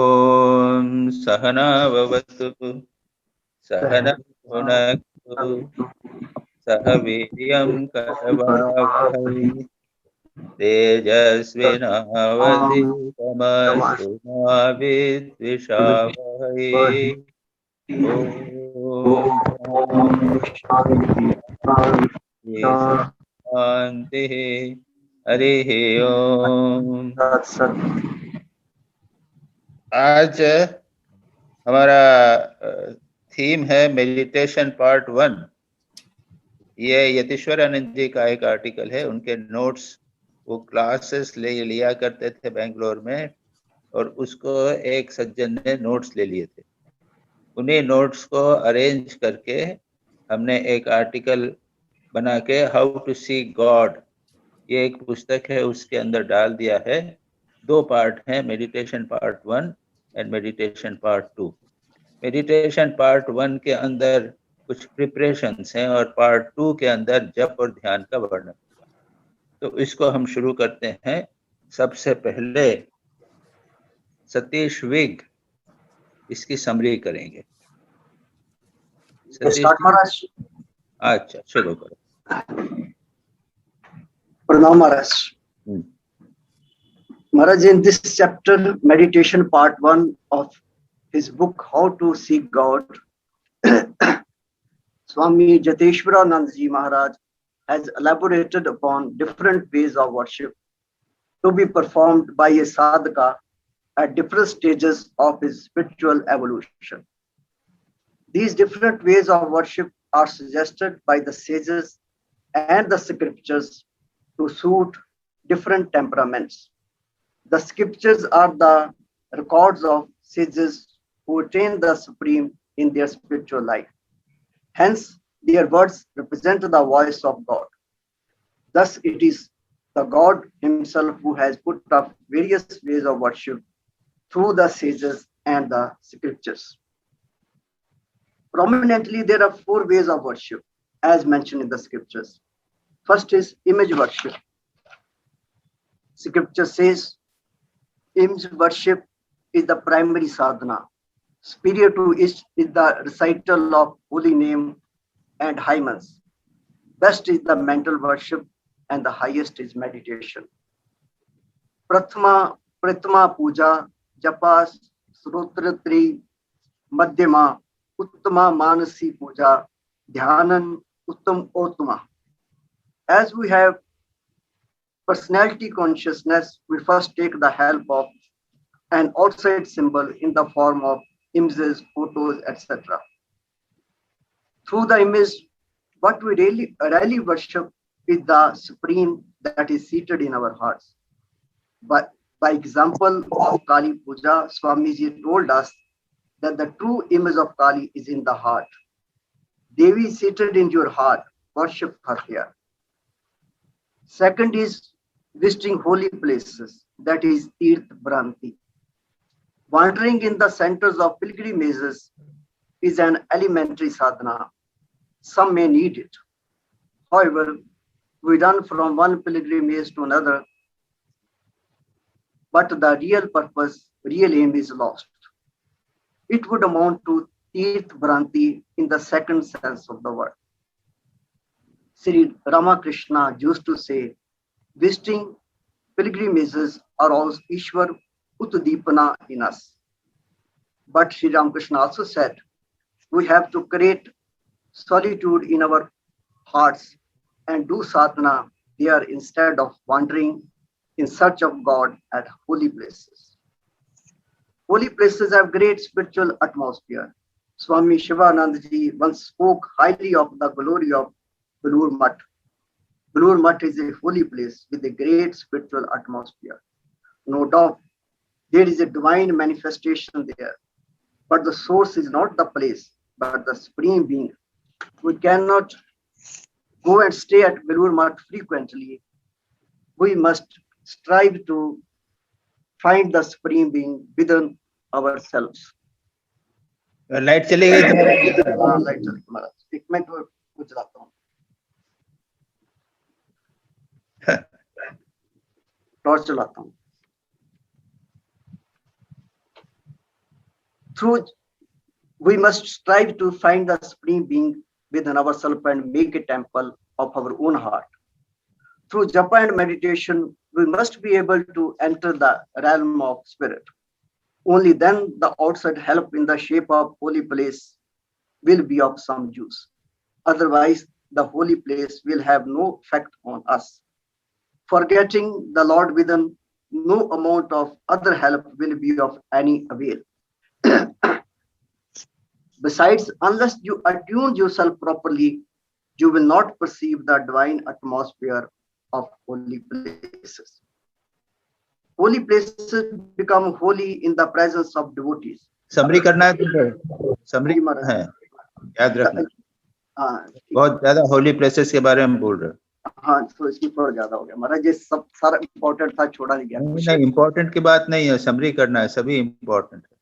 ओम सहना भवतु सहना भुनक्तु सह वीर्यं करवावहै तेजस्विनावधीतमस्तु मा विद्विषावहै। ओम शांति हरि ओम। आज हमारा थीम है मेडिटेशन पार्ट 1। ये यतीश्वर आनंद जी का एक आर्टिकल है, उनके नोट्स वो क्लासेस ले लिया करते थे बेंगलोर में, और उसको एक सज्जन ने नोट्स ले लिए थे। उन्हीं नोट्स को अरेंज करके हमने एक आर्टिकल बना के हाउ टू सी गॉड, ये एक पुस्तक है, उसके अंदर डाल दिया है। 2 पार्ट हैं, meditation part 1 and meditation part 2। Meditation part 1 के अंदर कुछ प्रिपरेशंस हैं और पार्ट 2 के अंदर जप और ध्यान का वर्णन। तो इसको हम शुरू करते हैं। सबसे पहले सतीश विग इसकी समरी करेंगे। सतीश जी, अच्छा शुरू करो। प्रणाम महाराज। Maharaj, in this chapter, meditation part 1 of his book, How to Seek God, Swami Jateshwaranand Ji Maharaj has elaborated upon different ways of worship to be performed by a sadhaka at different stages of his spiritual evolution. These different ways of worship are suggested by the sages and the scriptures to suit different temperaments. The scriptures are the records of sages who attain the supreme in their spiritual life. Hence, their words represent the voice of God. Thus, it is the God himself who has put up various ways of worship through the sages and the scriptures. Prominently, there are 4 ways of worship as mentioned in the scriptures. First is image worship. Scripture says, image worship is the primary sadhana. Superior to it is the recital of holy name and hymns. Best is the mental worship, and the highest is meditation. Pratma puja, japa, srotratri, madhyama, uttama manasi puja, dhyanan, uttam ottama. As we have personality consciousness, we first take the help of an outside symbol in the form of images, photos, etc. Through the image, what we really worship is the supreme that is seated in our hearts. But by example of Kali Puja, Swamiji told us that the true image of Kali is in the heart. Devi is seated in your heart, worship her here. Second is visiting holy places, that is Tirth Bhranti. Wandering in the centers of pilgrimages is an elementary sadhana. Some may need it. However, we run from one pilgrimage to another, but the real purpose, real aim is lost. It would amount to Tirth Bhranti in the second sense of the word. Sri Ramakrishna used to say, visiting pilgrimages arouse Ishwar Uttadipana in us. But Sri Ramakrishna also said, we have to create solitude in our hearts and do sadhana there instead of wandering in search of God at holy places. Holy places have great spiritual atmosphere. Swami Shivanandaji once spoke highly of the glory of Belur Math. Belur Math is a holy place with a great spiritual atmosphere. No doubt, there is a divine manifestation there, but the source is not the place, but the supreme being. We cannot go and stay at Belur Math frequently. We must strive to find the supreme being within ourselves. Light चली गई हाँ, light चली गई महाराज, एक minute को चलाता हूँ, torch चलाता हूँ। Through we must strive to find the supreme being within ourselves and make a temple of our own heart. Through japa and meditation, we must be able to enter the realm of spirit. Only then the outside help in the shape of holy place will be of some use. Otherwise, the holy place will have no effect on us. Forgetting the Lord within, no amount of other help will be of any avail. Besides, unless you attune yourself properly, you will not perceive the divine atmosphere of holy places. Holy places become holy in the presence of devotees. Summary करना है तुमको, summary है, याद रखना। बहुत ज्यादा Holi places के बारे में बोल रहे हो। हाँ, तो इसकी थोड़ा ज्यादा हो गया महाराज, ये सब सारा इम्पोर्टेंट था, छोड़ा नहीं गया। नहीं, इम्पोर्टेंट की बात नहीं है, समरी करना है, सभी इम्पोर्टेंट है।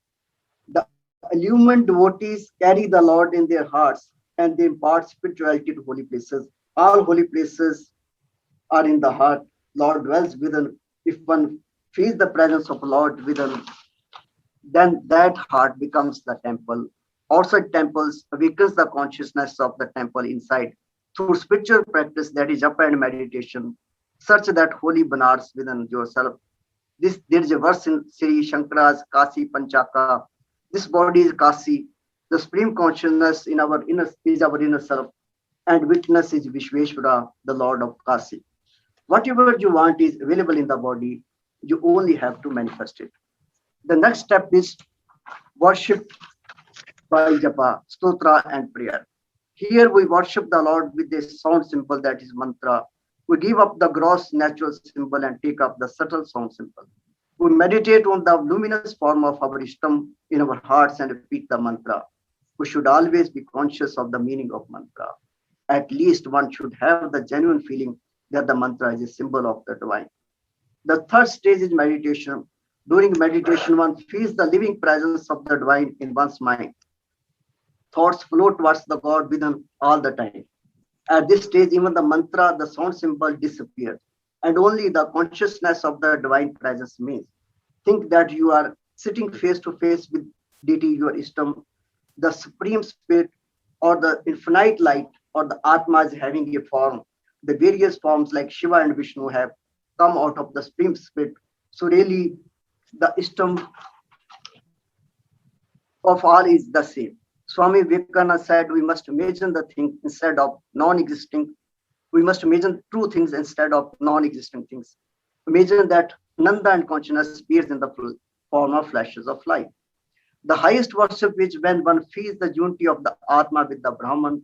The illumined devotees carry the Lord in their hearts and they impart spirituality to holy places. All holy places are in the heart. Lord dwells within. If one feels the presence of Lord within, then that heart becomes the temple. Outside temples awakens the consciousness of the temple inside. Through spiritual practice, that is japa and meditation, search that holy Banaras within yourself. There is a verse in Sri Shankara's Kasi Panchaka. This body is Kasi. The supreme consciousness in our inner is our inner self, and witness is Vishveshwara, the Lord of Kasi. Whatever you want is available in the body. You only have to manifest it. The next step is worship by japa, stotra, and prayer. Here we worship the Lord with a sound symbol, that is mantra. We give up the gross natural symbol and take up the subtle sound symbol. We meditate on the luminous form of our Ishtam in our hearts and repeat the mantra. We should always be conscious of the meaning of mantra. At least one should have the genuine feeling that the mantra is a symbol of the divine. The third stage is meditation. During meditation, one feels the living presence of the divine in one's mind. Thoughts flow towards the God within all the time. At this stage, even the mantra, the sound symbol disappears, and only the consciousness of the divine presence remains. Think that you are sitting face to face with deity, your Ishtam, the supreme spirit, or the infinite light, or the Atma is having a form. The various forms like Shiva and Vishnu have come out of the supreme spirit. So really, the Ishtam of all is the same. Swami Vivekananda said we must imagine the thing instead of non-existing. We must imagine true things instead of non-existing things. Imagine that Nanda and consciousness appears in the form of flashes of light. The highest worship is when one feels the unity of the Atma with the Brahman,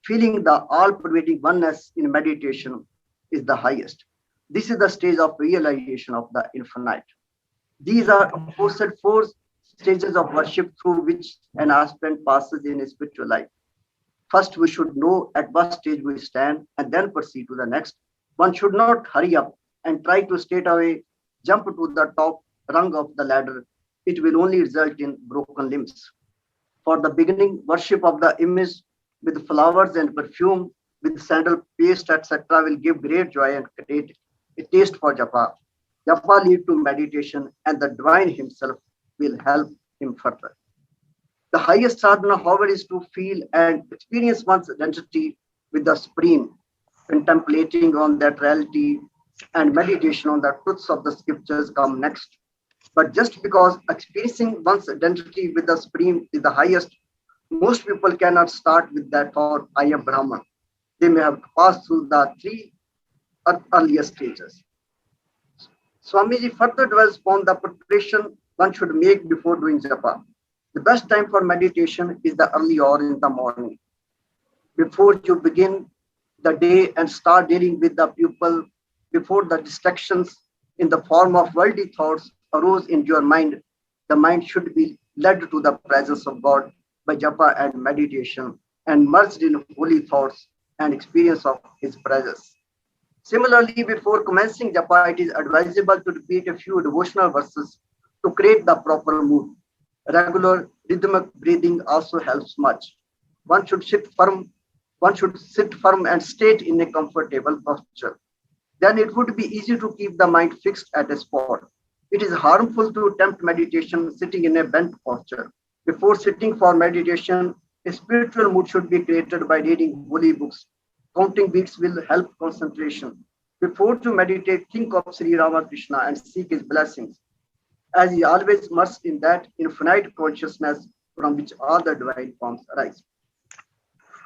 feeling the all-pervading oneness in meditation is the highest. This is the stage of realization of the infinite. These are opposite four stages of worship through which an aspirant passes in his spiritual life. First, we should know at what stage we stand and then proceed to the next. One should not hurry up and try to straight away jump to the top rung of the ladder. It will only result in broken limbs. For the beginning, worship of the image with flowers and perfume, with sandal paste, etc. will give great joy and create a taste for japa. Japa leads to meditation, and the divine himself will help him further. The highest sadhana, however, is to feel and experience one's identity with the Supreme, contemplating on that reality, and meditation on the truths of the scriptures come next. But just because experiencing one's identity with the Supreme is the highest, most people cannot start with that thought, I am Brahman. They may have passed through the three earlier stages. Swamiji further dwells upon the preparation one should make before doing japa. The best time for meditation is the early hour in the morning. Before you begin the day and start dealing with the pupil, before the distractions in the form of worldly thoughts arose in your mind, the mind should be led to the presence of God by japa and meditation and merged in holy thoughts and experience of his presence. Similarly, before commencing japa, it is advisable to repeat a few devotional verses to create the proper mood. Regular rhythmic breathing also helps much. One should sit firm and state in a comfortable posture. Then it would be easy to keep the mind fixed at a spot. It is harmful to attempt meditation sitting in a bent posture. Before sitting for meditation, a spiritual mood should be created by reading holy books. Counting beats will help concentration. Before to meditate, think of Sri Ramakrishna and seek his blessings, as he always immersed in that infinite consciousness from which all the divine forms arise.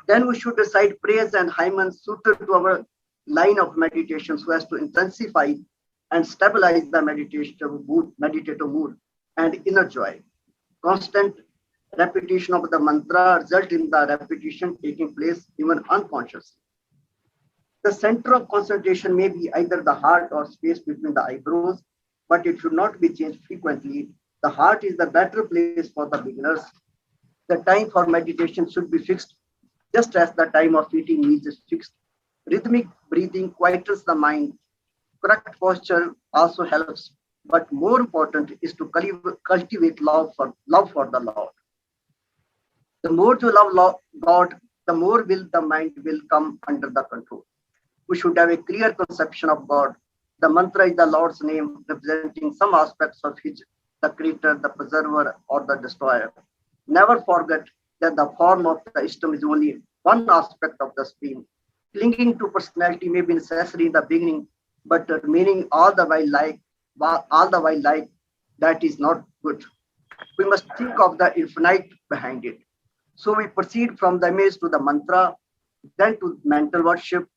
Then we should recite prayers and hymns suited to our line of meditation so as to intensify and stabilize the meditative mood and inner joy. Constant repetition of the mantra result in the repetition taking place even unconsciously. The center of concentration may be either the heart or space between the eyebrows, but it should not be changed frequently. The heart is the better place for the beginners. The time for meditation should be fixed, just as the time of eating meals is fixed. Rhythmic breathing quietens the mind. Correct posture also helps, but more important is to cultivate love for the Lord. The more you love God, the more will the mind will come under the control. We should have a clear conception of God. The mantra is the Lord's name, representing some aspects of His, the creator, the preserver, or the destroyer. Never forget that the form of the Ishtam is only one aspect of the stream. Clinging to personality may be necessary in the beginning, but remaining all the while like that is not good. We must think of the infinite behind it. So we proceed from the image to the mantra, then to mental worship.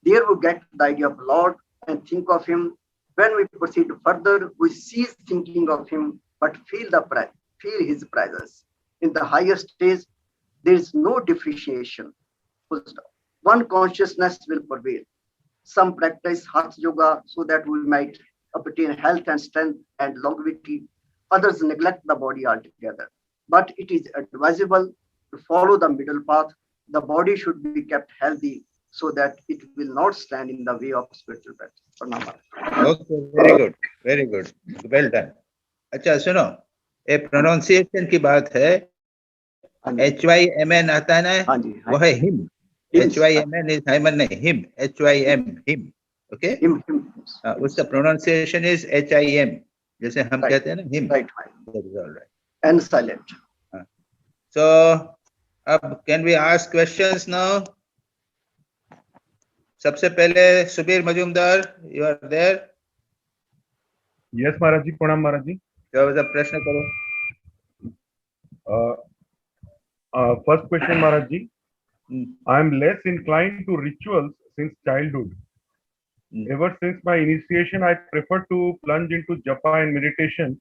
There we get the idea of Lord and think of Him. When we proceed further, we cease thinking of Him, but feel His presence. In the higher stage, there is no differentiation. One consciousness will prevail. Some practice Hatha Yoga so that we might obtain health and strength and longevity. Others neglect the body altogether. But it is advisable to follow the middle path. The body should be kept healthy so that it will not stand in the way of spiritual practice. Okay, very good, very good, well done. अच्छा सुनो, ये pronunciation की बात है. HYMN आता है ना, वो है हिम. HYMN is hymen नहीं, him. HYM, him. Okay. Him. उसका pronunciation is HIM. जैसे हम कहते हैं ना him. Right. That is all right. And silent. So, अब can we ask questions now? सबसे पहले Subir Majumdar, you are there? Yes, महाराज जी, प्रणाम महाराज जी. तो प्रश्न करो. First question, Maharaj ji. I am less inclined to rituals since childhood. Ever since my initiation, I prefer to plunge into japa and meditation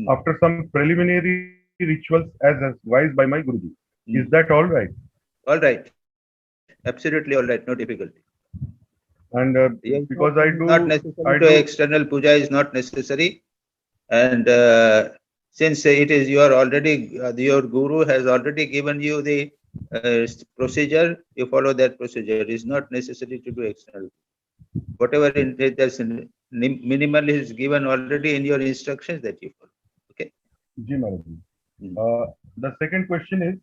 after some preliminary rituals as advised by my Guruji. Is that all right? All right. Absolutely all right. No difficulty. And because I do not necessary external puja is not necessary, and since it is your guru has already given you the procedure, you follow that procedure. It is not necessary to do external. Whatever minimal is given already in your instructions, that you follow. Okay. Ji Maharaj. The second question is,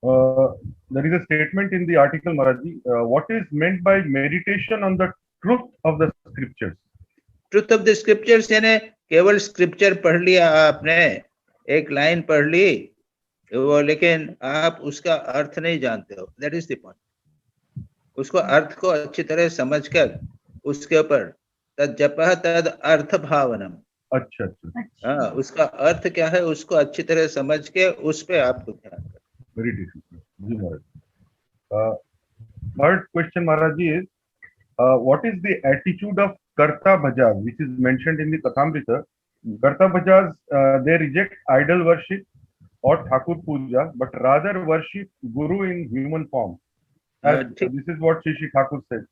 there is a statement in the article, Maharaj ji, what is meant by meditation on the truth of the scriptures? Truth of the scriptures यानी केवल scripture पढ़ लिया आपने, एक line पढ़ ली वो, लेकिन आप उसका अर्थ नहीं जानते हो. That is the point. उसको अर्थ को अच्छी तरह समझकर उसके ऊपर तद जपः तद अर्थ भावनम. अच्छा. हाँ, उसका अर्थ क्या है उसको अच्छी तरह समझ के उस पे आपको ध्यान करना. Very difficult. Ji Maharaj. Third question, Maharaj ji, is what is the attitude of Karta Bhajaz, which is mentioned in the Kathamrita? Karta Bhajaz, they reject idol worship or Thakur Puja, but rather worship Guru in human form. This is what Shri Thakur said.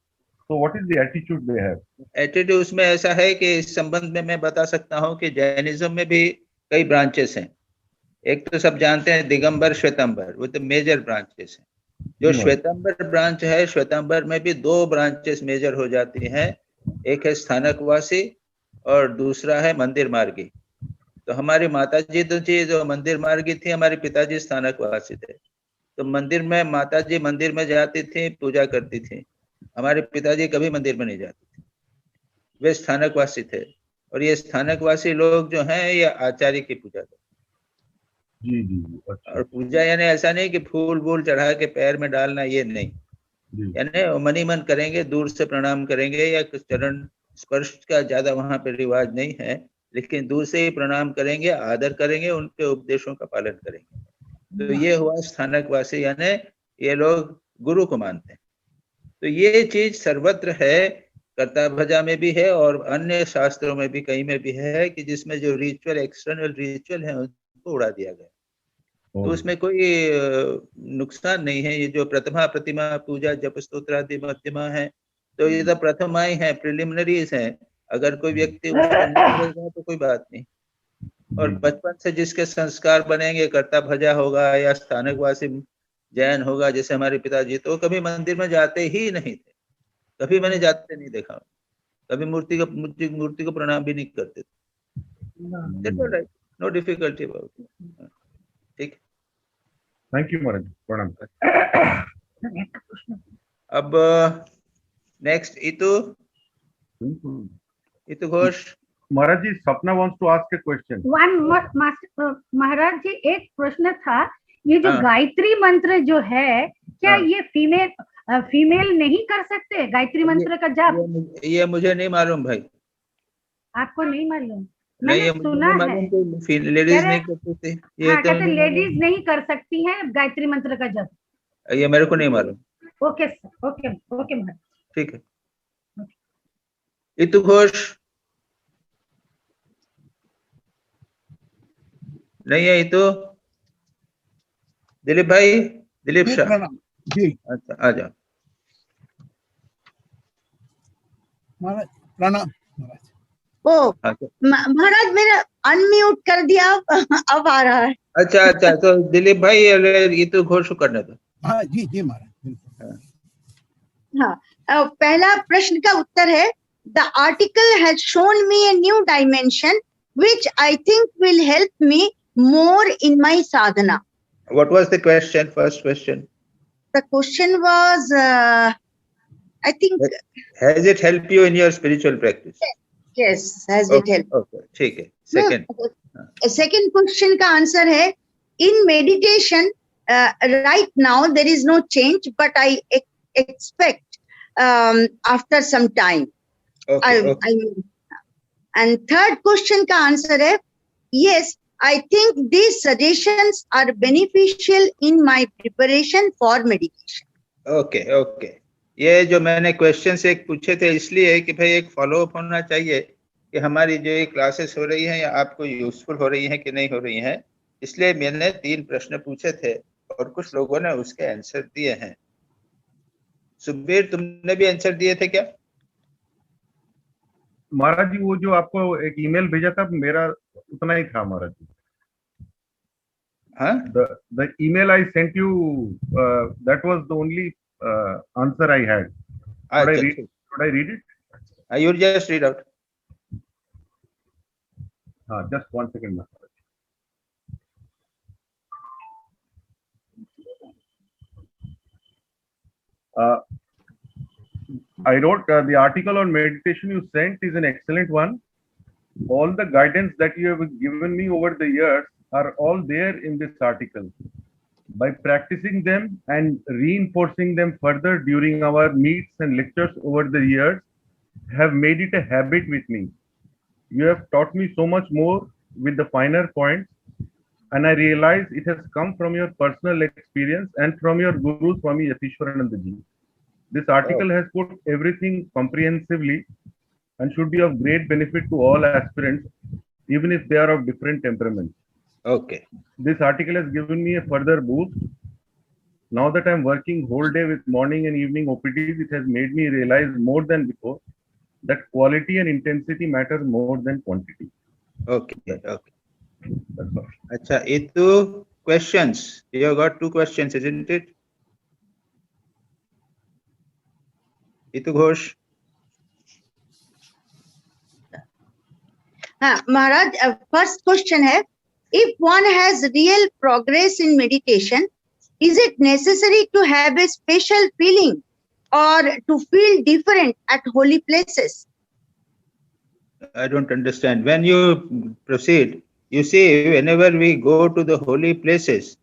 So what is the attitude they have? Attitude उसमें ऐसा है कि इस संबंध में मैं बता सकता हूँ कि जैनिज्म में भी कई ब्रांचेस हैं. एक तो सब जानते हैं दिगंबर श्वेतांबर, वो तो मेजर ब्रांचेस हैं. जो श्वेतांबर ब्रांच है, श्वेतांबर में भी दो ब्रांचेस मेजर हो जाती हैं. एक है स्थानकवासी और दूसरा है मंदिर मार्गी. तो हमारी माताजी तो जी जो मंदिर मार्गी थी, हमारे पिताजी स्थानकवासी थे. तो मंदिर में माताजी मंदिर में जाती थी, पूजा करती थी. हमारे पिताजी कभी मंदिर में नहीं जाते थे, वे स्थानकवासी थे. और ये स्थानकवासी लोग जो हैं ये आचार्य की पूजा करते. जी जी जी, अच्छा और पूजा यानी ऐसा नहीं कि फूल वूल चढ़ा के पैर में डालना, ये नहीं, जी यानी मन ही मन करेंगे, दूर से प्रणाम करेंगे, या कुछ चरण स्पर्श का ज्यादा वहां पे रिवाज नहीं है, लेकिन दूर से ही प्रणाम करेंगे, आदर करेंगे, उनके उपदेशों का पालन करेंगे। तो ये हुआ स्थानक वासी, यानी ये लोग गुरु को मानते हैं। तो ये चीज सर्वत्र है, कर्ता भजा में भी है और अन्य शास्त्रों में भी कई में भी है, कि जिसमें जो रिचुअल, एक्सटर्नल रिचुअल है, उनको उड़ा दिया गया। तो ओ, उसमें कोई नुकसान नहीं है। ये जो प्रथमा प्रतिमा पूजा, जप स्तोत्र आदि मध्यमा है, तो ये तो प्रथमा ही है, प्रिलिमिनरीज है। अगर कोई व्यक्ति उसको नहीं करेगा तो कोई बात नहीं। और जी बचपन से जिसके संस्कार बनेंगे, कर्ता भजा होगा या स्थानकवासी जैन होगा, जैसे हमारे पिताजी, तो कभी मंदिर में जाते ही नहीं थे, कभी मैंने जाते नहीं देखा, कभी मूर्ति को प्रणाम भी नहीं करते थे। Right, no difficulty about it. ठीक। थैंक यू महाराज, प्रणाम। अब next Itu Ghosh. Maharaj ji, Sapna wants to ask a question. Maharaj ji, एक प्रश्न था, ये जो हाँ। गायत्री मंत्र जो है, क्या हाँ। ये फीमेल नहीं कर सकते गायत्री मंत्र का जाप? ये मुझे नहीं मालूम भाई। आपको नहीं मालूम? नहीं, मैंने ये मुझे सुना नहीं है। मालूम कि लेडीज नहीं करती थी। ये हाँ, तो कहते लेडीज नहीं कर सकती हैं गायत्री मंत्र का जाप। ये मेरे को नहीं मालूम। ओके सर, ओके ओके महाराज। ठीक है। इतु घोष नहीं है। इतु दिलीप भाई, दिलीप शाह। जी अच्छा, आ जाओ महाराज, प्रणाम। ओ हाँ, तो- महाराज, मेरा अनम्यूट कर दिया, अब आ रहा है। अच्छा, तो दिलीप भाई इतु घोष को करने दो। हाँ जी जी महाराज, बिल्कुल। हाँ, पहला प्रश्न का उत्तर है, the article has shown me a new dimension which I think will help me more in my sadhana. What was the question? First question. The question was, I think, Has it helped you in your spiritual practice? yes, has it helped? Okay, ठीक है। Second. Second question का answer है, in meditation right now there is no change, but I expect after some time. Okay, And third question का answer है, yes, I think these suggestions are beneficial in my preparation for meditation. okay. ये जो मैंने question एक पूछे थे, इसलिए कि भाई एक फॉलो अप होना चाहिए कि हमारी जो ये क्लासेस हो रही हैं, या आपको यूजफुल हो रही हैं कि नहीं हो रही हैं। इसलिए मैंने 3 प्रश्न पूछे थे और कुछ लोगों ने उसके आंसर दिए हैं। सुबीर, तुमने भी आंसर दिए थे क्या? महाराज जी, वो जो आपको एक ईमेल भेजा था, मेरा उतना ही था महाराज जी। हाँ, the email I sent you, that was the only answer I had. Should I read it? You just read out. Just 1 second. I wrote, the article on meditation you sent is an excellent one. All the guidance that you have given me over the years are all there in this article. By practicing them and reinforcing them further during our meets and lectures over the years, have made it a habit with me. You have taught me so much more with the finer points, and I realize it has come from your personal experience and from your Guru Swami Yatishwarananda ji. This article has put everything comprehensively and should be of great benefit to all aspirants, even if they are of different temperaments. Okay. This article has given me a further boost. Now that I'm working whole day with morning and evening OPDs, it has made me realize more than before that quality and intensity matter more than quantity. Okay. That's all. Acha, Itu, questions. You have got 2 questions, isn't it? Itu Ghosh. Maharaj, first question है, if one has real progress in meditation, is it necessary to have a special feeling or to feel different at holy places? I don't understand. When you proceed, You see, whenever we go to the holy places,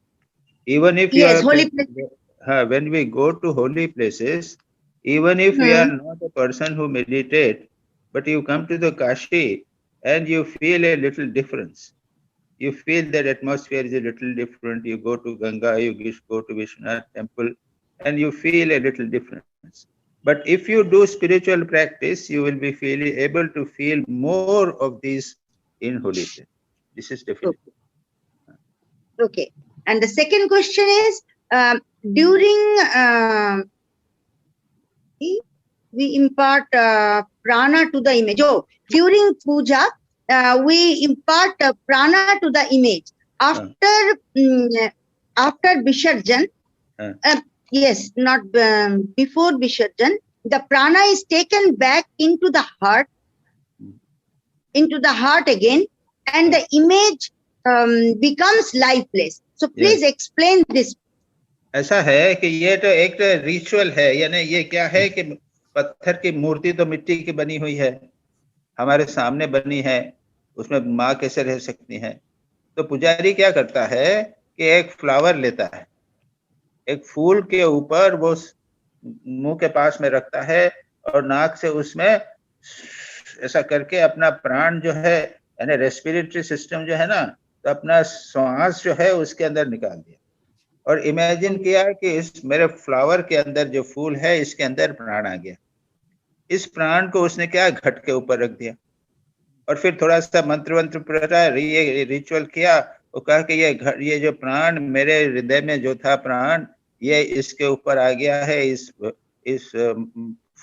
even if Yes, you are holy place. when we go to holy places, even if we are not a person who meditate, but you come to the Kashi and you feel a little difference. You feel that atmosphere is a little different. You go to Ganga, you go to Vishwanath temple, and you feel a little difference. But if you do spiritual practice, you will be able to feel more of these in holy place. This is definitely. Okay. And the second question is, during we impart prana to the image. Oh, during puja, we impart prana to the image. After after Visarjan, yes, not before Visarjan, the prana is taken back into the heart again, and the image becomes lifeless. So please explain this. ऐसा है कि ये तो एक ritual है, यानी ये क्या है कि पत्थर की मूर्ति तो मिट्टी की बनी हुई है, हमारे सामने बनी है, उसमें माँ कैसे रह सकती है? तो पुजारी क्या करता है कि एक फ्लावर लेता है, एक फूल के ऊपर वो मुंह के पास में रखता है और नाक से उसमें ऐसा करके अपना प्राण जो है, यानी रेस्पिरेटरी सिस्टम जो है ना, तो अपना श्वास जो है उसके अंदर निकाल दिया और इमेजिन किया कि इस मेरे फ्लावर के अंदर जो फूल है इसके अंदर प्राण आ गया। इस प्राण को उसने क्या घट के ऊपर रख दिया और फिर थोड़ा सा मंत्र पढ़ा, ये रिचुअल किया, वो कहा कि ये जो प्राण मेरे हृदय में जो था प्राण, ये इसके ऊपर आ गया है, इस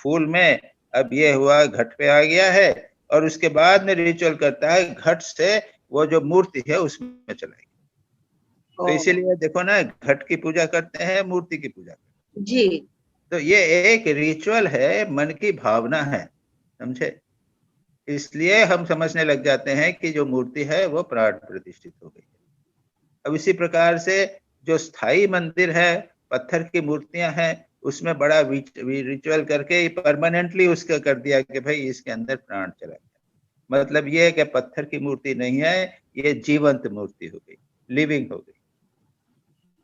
फूल में, अब ये हुआ घट पे आ गया है और उसके बाद में रिचुअल करता है घट से वो जो मूर्ति है उसमें चलाएगी। तो इसीलिए देखो ना, घट की पूजा करते हैं, मूर्ति की पूजा करते हैं। जी। तो ये एक रिचुअल है, मन की भावना है, समझे? इसलिए हम समझने लग जाते हैं कि जो मूर्ति है वो प्राण प्रतिष्ठित हो गई है। अब इसी प्रकार से जो स्थायी मंदिर है, पत्थर की मूर्तियां हैं, उसमें बड़ा रिचुअल करके परमानेंटली उसका कर दिया कि भाई इसके अंदर प्राण चला गया। मतलब ये है कि पत्थर की मूर्ति नहीं है, ये जीवंत मूर्ति हो गई, लिविंग हो गई।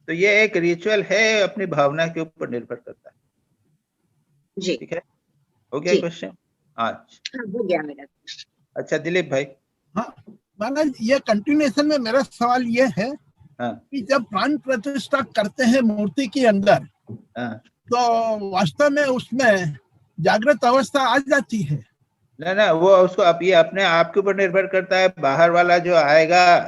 तो ये एक रिचुअल है, अपनी भावना के ऊपर निर्भर करता है। जी, ठीक है, हो गया क्वेश्चन? अच्छा, हो गया मेरा। अच्छा दिलीप भाई। हाँ महाराज, ये कंटिन्यूएशन में मेरा सवाल ये है कि जब प्राण प्रतिष्ठा करते हैं मूर्ति के अंदर, तो वास्तव में उसमें जागृत अवस्था आ जाती है? ना, वो उसको अब ये अपने आप के ऊपर निर्भर करता है। बाहर वाला जो आएगा,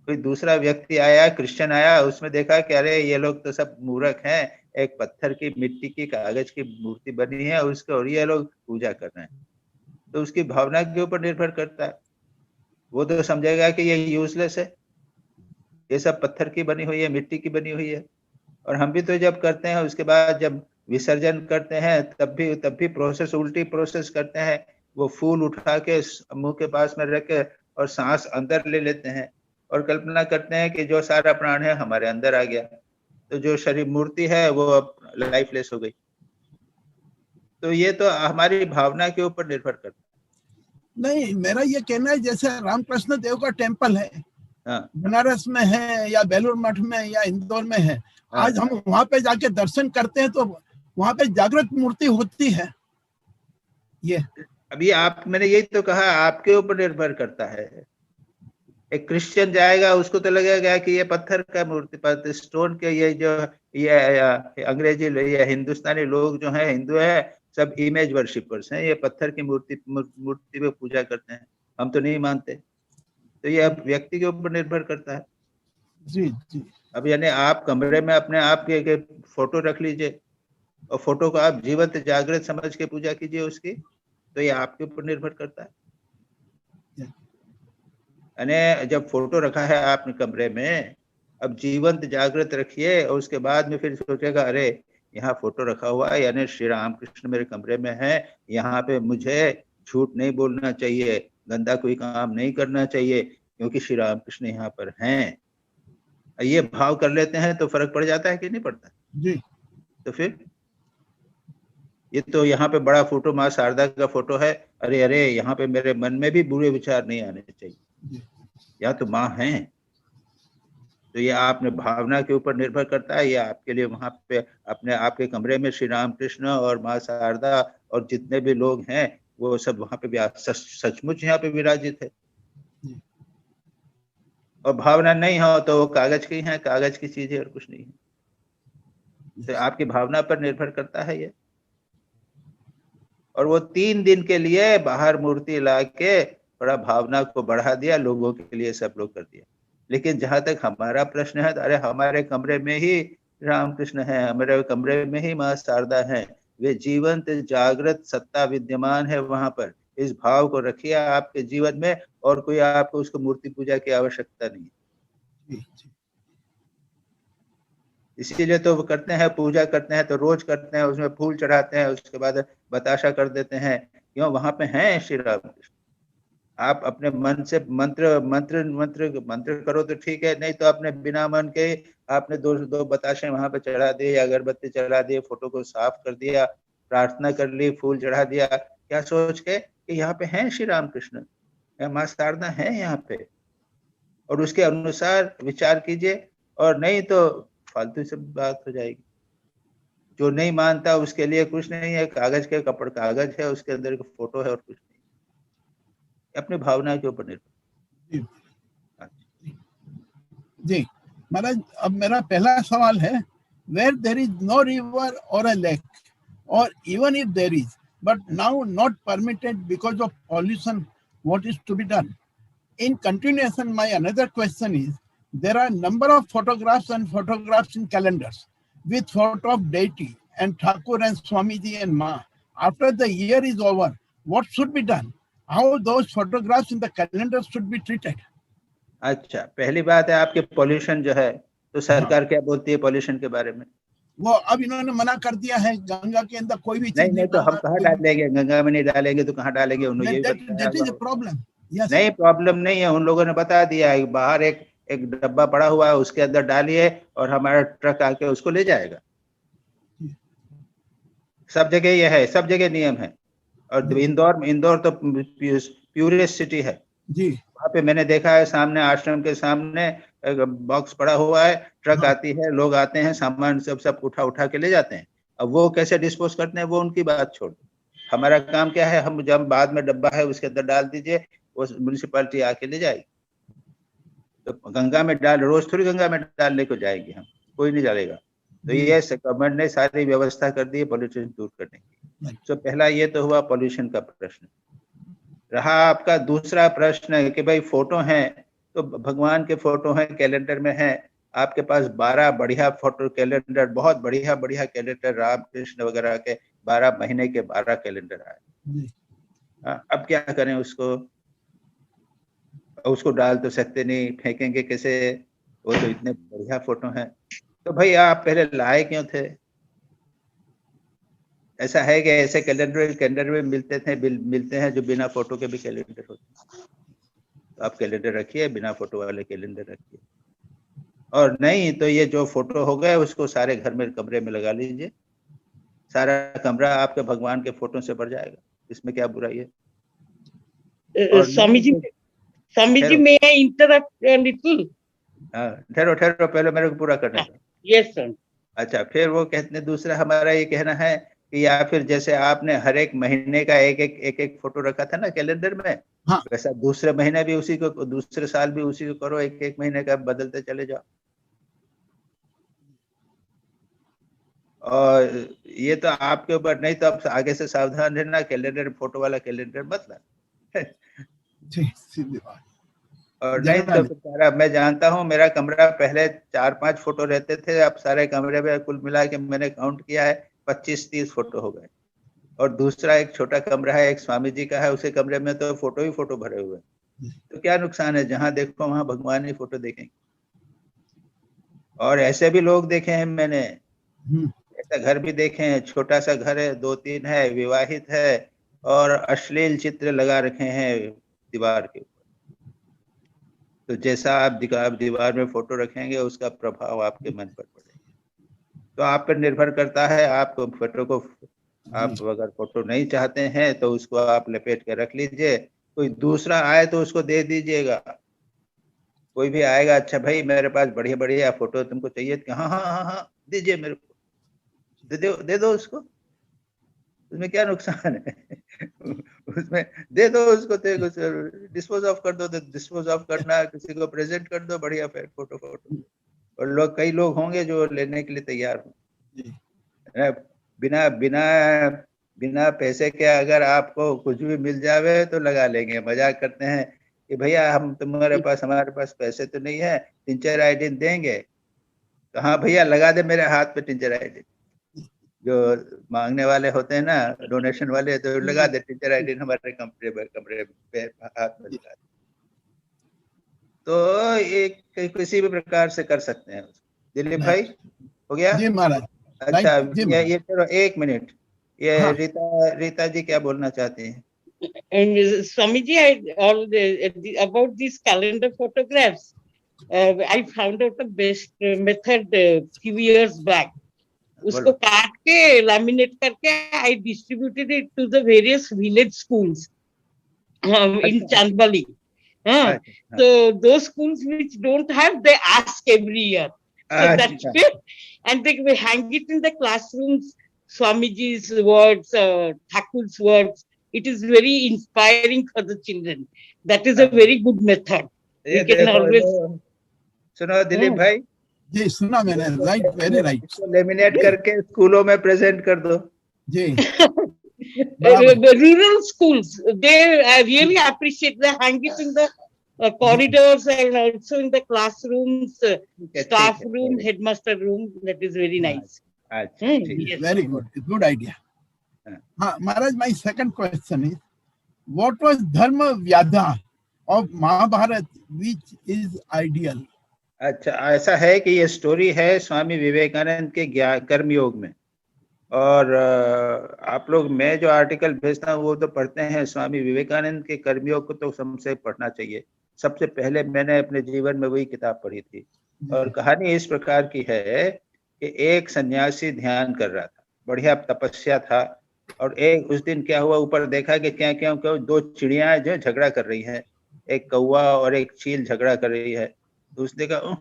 कोई दूसरा व्यक्ति आया, क्रिश्चियन आया, उसमें देखा कि अरे ये लोग तो सब मूर्ख हैं, एक पत्थर की, मिट्टी की, कागज की मूर्ति बनी है उसको और ये लोग पूजा कर रहे हैं, तो उसकी भावना के ऊपर निर्भर करता है। वो तो समझेगा कि ये यूजलेस है, ये सब पत्थर की बनी हुई है, मिट्टी की बनी हुई है। और हम भी तो जब करते हैं, उसके बाद जब विसर्जन करते हैं तब भी प्रोसेस, उल्टी प्रोसेस करते हैं। वो फूल उठा के मुंह के पास में रख के और सांस अंदर ले लेते हैं और कल्पना करते हैं कि जो सारा प्राण है हमारे अंदर आ गया, तो जो शरीर मूर्ति है वो अब लाइफलेस हो गई। तो ये तो हमारी भावना के ऊपर निर्भर करता है। नहीं, मेरा ये कहना है जैसे रामकृष्ण देव का टेम्पल है, बनारस में है या बेलूर मठ में या इंदौर में है, आज हम वहां पे जाके दर्शन करते हैं तो वहां पे जागृत मूर्ति होती है। ये अभी मैंने यही तो कहा, आपके ऊपर निर्भर करता है। एक क्रिश्चियन जाएगा, उसको तो लगेगा कि ये पत्थर का मूर्ति, स्टोन के, ये अंग्रेजी या हिंदुस्तानी लोग जो हैं, हिंदू है, सब इमेज वर्शिपर्स हैं, ये पत्थर की मूर्ति पे पूजा करते हैं, हम तो नहीं मानते। तो ये अब व्यक्ति के ऊपर निर्भर करता है। जी जी। अब यानी आप कमरे में अपने आप के फोटो रख लीजिए और फोटो को आप जीवंत जागृत समझ के पूजा कीजिए उसकी, तो ये आपके ऊपर निर्भर करता है। यानी जब फोटो रखा है आपने कमरे में, अब जीवंत जागृत रखिए और उसके बाद में फिर सोचेगा अरे यहाँ फोटो रखा हुआ है, यानी श्री राम कृष्ण मेरे कमरे में है, यहाँ पे मुझे झूठ नहीं बोलना चाहिए, गंदा कोई काम नहीं करना चाहिए, क्योंकि श्री राम कृष्ण यहाँ पर हैं। ये भाव कर लेते हैं तो फर्क पड़ जाता है कि नहीं पड़ता? जी। तो फिर ये तो यहाँ पे बड़ा फोटो माँ शारदा का फोटो है, अरे यहाँ पे मेरे मन में भी बुरे विचार नहीं आने चाहिए। या तो माँ हैं, तो ये आपने भावना के ऊपर निर्भर करता है, या आपके लिए वहां पे अपने आपके कमरे में श्री राम कृष्ण और माँ शारदा और जितने भी लोग हैं वो सब वहां पे भी सचमुच यहाँ पे विराजित है। और भावना नहीं हो तो वो कागज की है, कागज की चीज है और कुछ नहीं है। तो आपकी भावना पर निर्भर करता है ये। और वो 3 दिन के लिए बाहर मूर्ति ला के थोड़ा भावना को बढ़ा दिया, लोगों के लिए सब लोग कर दिया। लेकिन जहां तक हमारा प्रश्न है, अरे हमारे कमरे में ही रामकृष्ण है, हमारे कमरे में ही माँ शारदा है, वे जीवंत जागृत सत्ता विद्यमान है वहां पर। इस भाव को रखिए आपके जीवन में, और कोई आपको उसको मूर्ति पूजा की आवश्यकता नहीं है। इसीलिए तो वो करते हैं, पूजा करते हैं तो रोज करते हैं, उसमें फूल चढ़ाते हैं, उसके बाद बताशा कर देते हैं, क्यों? वहां पे हैं श्री राम कृष्ण। आप अपने मन से मंत्र मंत्र मंत्र मंत्र करो तो ठीक है, नहीं तो अपने बिना मन के आपने दो बताशे वहां पे चढ़ा दिए, अगरबत्ती चढ़ा दिए, फोटो को साफ कर दिया, प्रार्थना कर ली, फूल चढ़ा दिया, क्या सोच के कि यहाँ पे हैं श्री राम कृष्ण, माँ शारदा है यहाँ पे, और उसके अनुसार विचार कीजिए। और नहीं तो फालतू से बात हो जाएगी। जो नहीं मानता उसके लिए कुछ नहीं है, कागज के कपड़ कागज है, उसके अंदर एक फोटो है और कुछ नहीं, अपनी भावना के ऊपर निर्भर। जी महाराज, अब मेरा पहला सवाल है, where there is no river or a lake, or even if there is, but now not permitted because of pollution, what is to be done? In continuation, my another question is, there are number of photographs and photographs in calendars with photo of deity and Thakur and Swamiji and Ma. After the year is over, what should be done? How those photographs in the calendars should be treated? अच्छा, पहली बात है आपके pollution जो है, तो सरकार क्या बोलती है पॉल्यूशन के बारे में? वो अब इन्होंने मना कर दिया है, गंगा के अंदर कोई भी चीज नहीं तो हम कहाँ डालेंगे? गंगा में नहीं डालेंगे तो कहाँ डालेंगे? उन्होंने That is a problem. Yes. नहीं, प्रॉब्लम नहीं है, उन लोगों ने बता दिया है, बाहर एक डब्बा पड़ा हुआ है, उसके अंदर डालिए और हमारा ट्रक आके उसको ले जाएगा। सब जगह ये है, सब जगह नियम है। और इंदौर तो प्यूरेस्ट सिटी है जी। वहाँ पे मैंने देखा है, सामने आश्रम के सामने एक बॉक्स पड़ा हुआ है, ट्रक आती है, लोग आते हैं, सामान सब उठा के ले जाते हैं। अब वो कैसे डिस्पोज करते हैं वो उनकी बात छोड़ दो, हमारा काम क्या है, हम जब बाद में डब्बा है उसके अंदर डाल दीजिए, वो म्युनिसिपैलिटी आके ले जाएगी। तो गंगा में रोज थोड़ी गंगा में डालने को जाएंगे हम, कोई नहीं डालेगा। तो ये गवर्नमेंट ने सारी व्यवस्था कर दी है पॉल्यूशन दूर करने की। तो पहला ये तो हुआ पॉल्यूशन का प्रश्न। रहा आपका दूसरा प्रश्न है कि भाई फोटो हैं, तो भगवान के फोटो हैं, कैलेंडर में हैं, आपके पास 12 बढ़िया फोटो कैलेंडर, बहुत बढ़िया कैलेंडर, राम कृष्ण वगैरह के 12 महीने के 12 कैलेंडर आए। अब क्या करें उसको डाल तो सकते नहीं, फेंकेंगे कैसे? वो तो इतने बढ़िया फोटो हैं। तो भाई आप पहले लाए क्यों थे? ऐसा है कि ऐसे कैलेंडर में मिलते हैं जो बिना फोटो के भी कैलेंडर होते हैं। तो आप कैलेंडर रखिए, बिना फोटो वाले कैलेंडर रखिए। और नहीं तो ये जो फोटो हो गए उसको सारे घर में कमरे में लगा लीजिए, सारा कमरा आपके भगवान के फोटो से भर जाएगा, इसमें क्या बुराई है? Swami ji may I interrupt a little? ठहरो पहले मेरे को पूरा करने दो। Yes sir. अच्छा, फिर वो कहते हैं, दूसरा हमारा ये कहना है कि या फिर जैसे आपने हर एक महीने का एक फोटो रखा था ना कैलेंडर में, हाँ। वैसा दूसरे महीने भी उसी को, दूसरे साल भी उसी को करो, एक महीने का बदलते चले जाओ। और ये तो आपके ऊपर, नहीं तो आप आगे से सावधान रहना, कैलेंडर फोटो वाला कैलेंडर मत लाना। और नहीं तो सारा, मैं जानता हूँ मेरा कमरा पहले 4-5 फोटो रहते थे, अब सारे कमरे में कुल मिला के मैंने काउंट किया है 25-30 फोटो हो गए। और दूसरा एक छोटा कमरा है, एक स्वामी जी का है, उसी कमरे में तो फोटो ही फोटो भरे हुए हैं। तो क्या नुकसान है? जहां देखो वहां भगवान ही फोटो देखेंगे। और ऐसे भी लोग देखे हैं मैंने, ऐसा घर भी देखे हैं, छोटा सा घर है, 2-3 है, विवाहित है, और अश्लील चित्र लगा रखे हैं दीवार के ऊपर। तो जैसा आप दीवार में फोटो रखेंगे उसका प्रभाव आपके मन पर पड़ेगा। तो आप पर निर्भर करता है, आप फोटो को, आप अगर फोटो नहीं चाहते हैं तो उसको आप लपेट के रख लीजिए, कोई दूसरा आए तो उसको दे दीजिएगा। कोई भी आएगा, अच्छा भाई मेरे पास बढ़िया बढ़िया फोटो तुमको चाहिए, हाँ हाँ हाँ हाँ दीजिए मेरे को, दे दो उसको, उसमें क्या नुकसान है? उसमें दे दो उसको, डिस्पोज ऑफ कर दो, डिस्पोज ऑफ करना, किसी को प्रेजेंट कर दो, बढ़िया फोटो। और लोग, कई लोग होंगे जो लेने के लिए तैयार हो। बिना बिना बिना पैसे के अगर आपको कुछ भी मिल जावे तो लगा लेंगे। मजाक करते हैं कि भैया हम तुम्हारे पास, हमारे पास पैसे तो नहीं है, टिंचर आयोडीन देंगे? तो हाँ भैया लगा दे मेरे हाथ पे टिंचर आयोडीन। जो मांगने वाले होते हैं ना, डोनेशन वाले, तो लगा दे टिंचर आयोडीन हमारे कमरे पे हाथ में लगा दे। तो एक किसी भी प्रकार से कर सकते हैं। दिलीप भाई हो गया? जी महाराज। अच्छा, जी ये चलो 1 मिनट, ये हाँ। रीता जी क्या बोलना चाहती हैं? Swamiji, about these calendar photographs, I found out the best method few years back. उसको काट के laminate करके I distributed it to the various village schools in Chandbali. So those schools which don't have, they ask every year. So that's it, and they hang it in the classrooms. Swamiji's words, Thakur's words. It is very inspiring for the children. That is a very good method. We can always. सुनो दिलीप भाई जी, सुना मैंने, right, very right. Laminate करके स्कूलों में present कर दो जी। The rural schools, they really appreciate. They hang it in the corridors and also in the classrooms, staff room, headmaster room. That is very nice. Yes. Very good, good idea. Maharaj, my second question is, what was Dharma Vyadha of Mahabharata, which is ideal? अच्छा, ऐसा है कि ये story है स्वामी विवेकानंद के कर्मयोग में। और आप लोग, मैं जो आर्टिकल भेजता हूँ वो तो पढ़ते हैं, स्वामी विवेकानंद के कर्मयोग को तो सबसे पढ़ना चाहिए। सबसे पहले मैंने अपने जीवन में वही किताब पढ़ी थी। और कहानी इस प्रकार की है कि एक सन्यासी ध्यान कर रहा था, बढ़िया तपस्या था, और एक उस दिन क्या हुआ, ऊपर देखा कि क्या दो चिड़िया जो झगड़ा कर रही है, एक कौवा और एक चील झगड़ा कर रही है। तो उसने कहा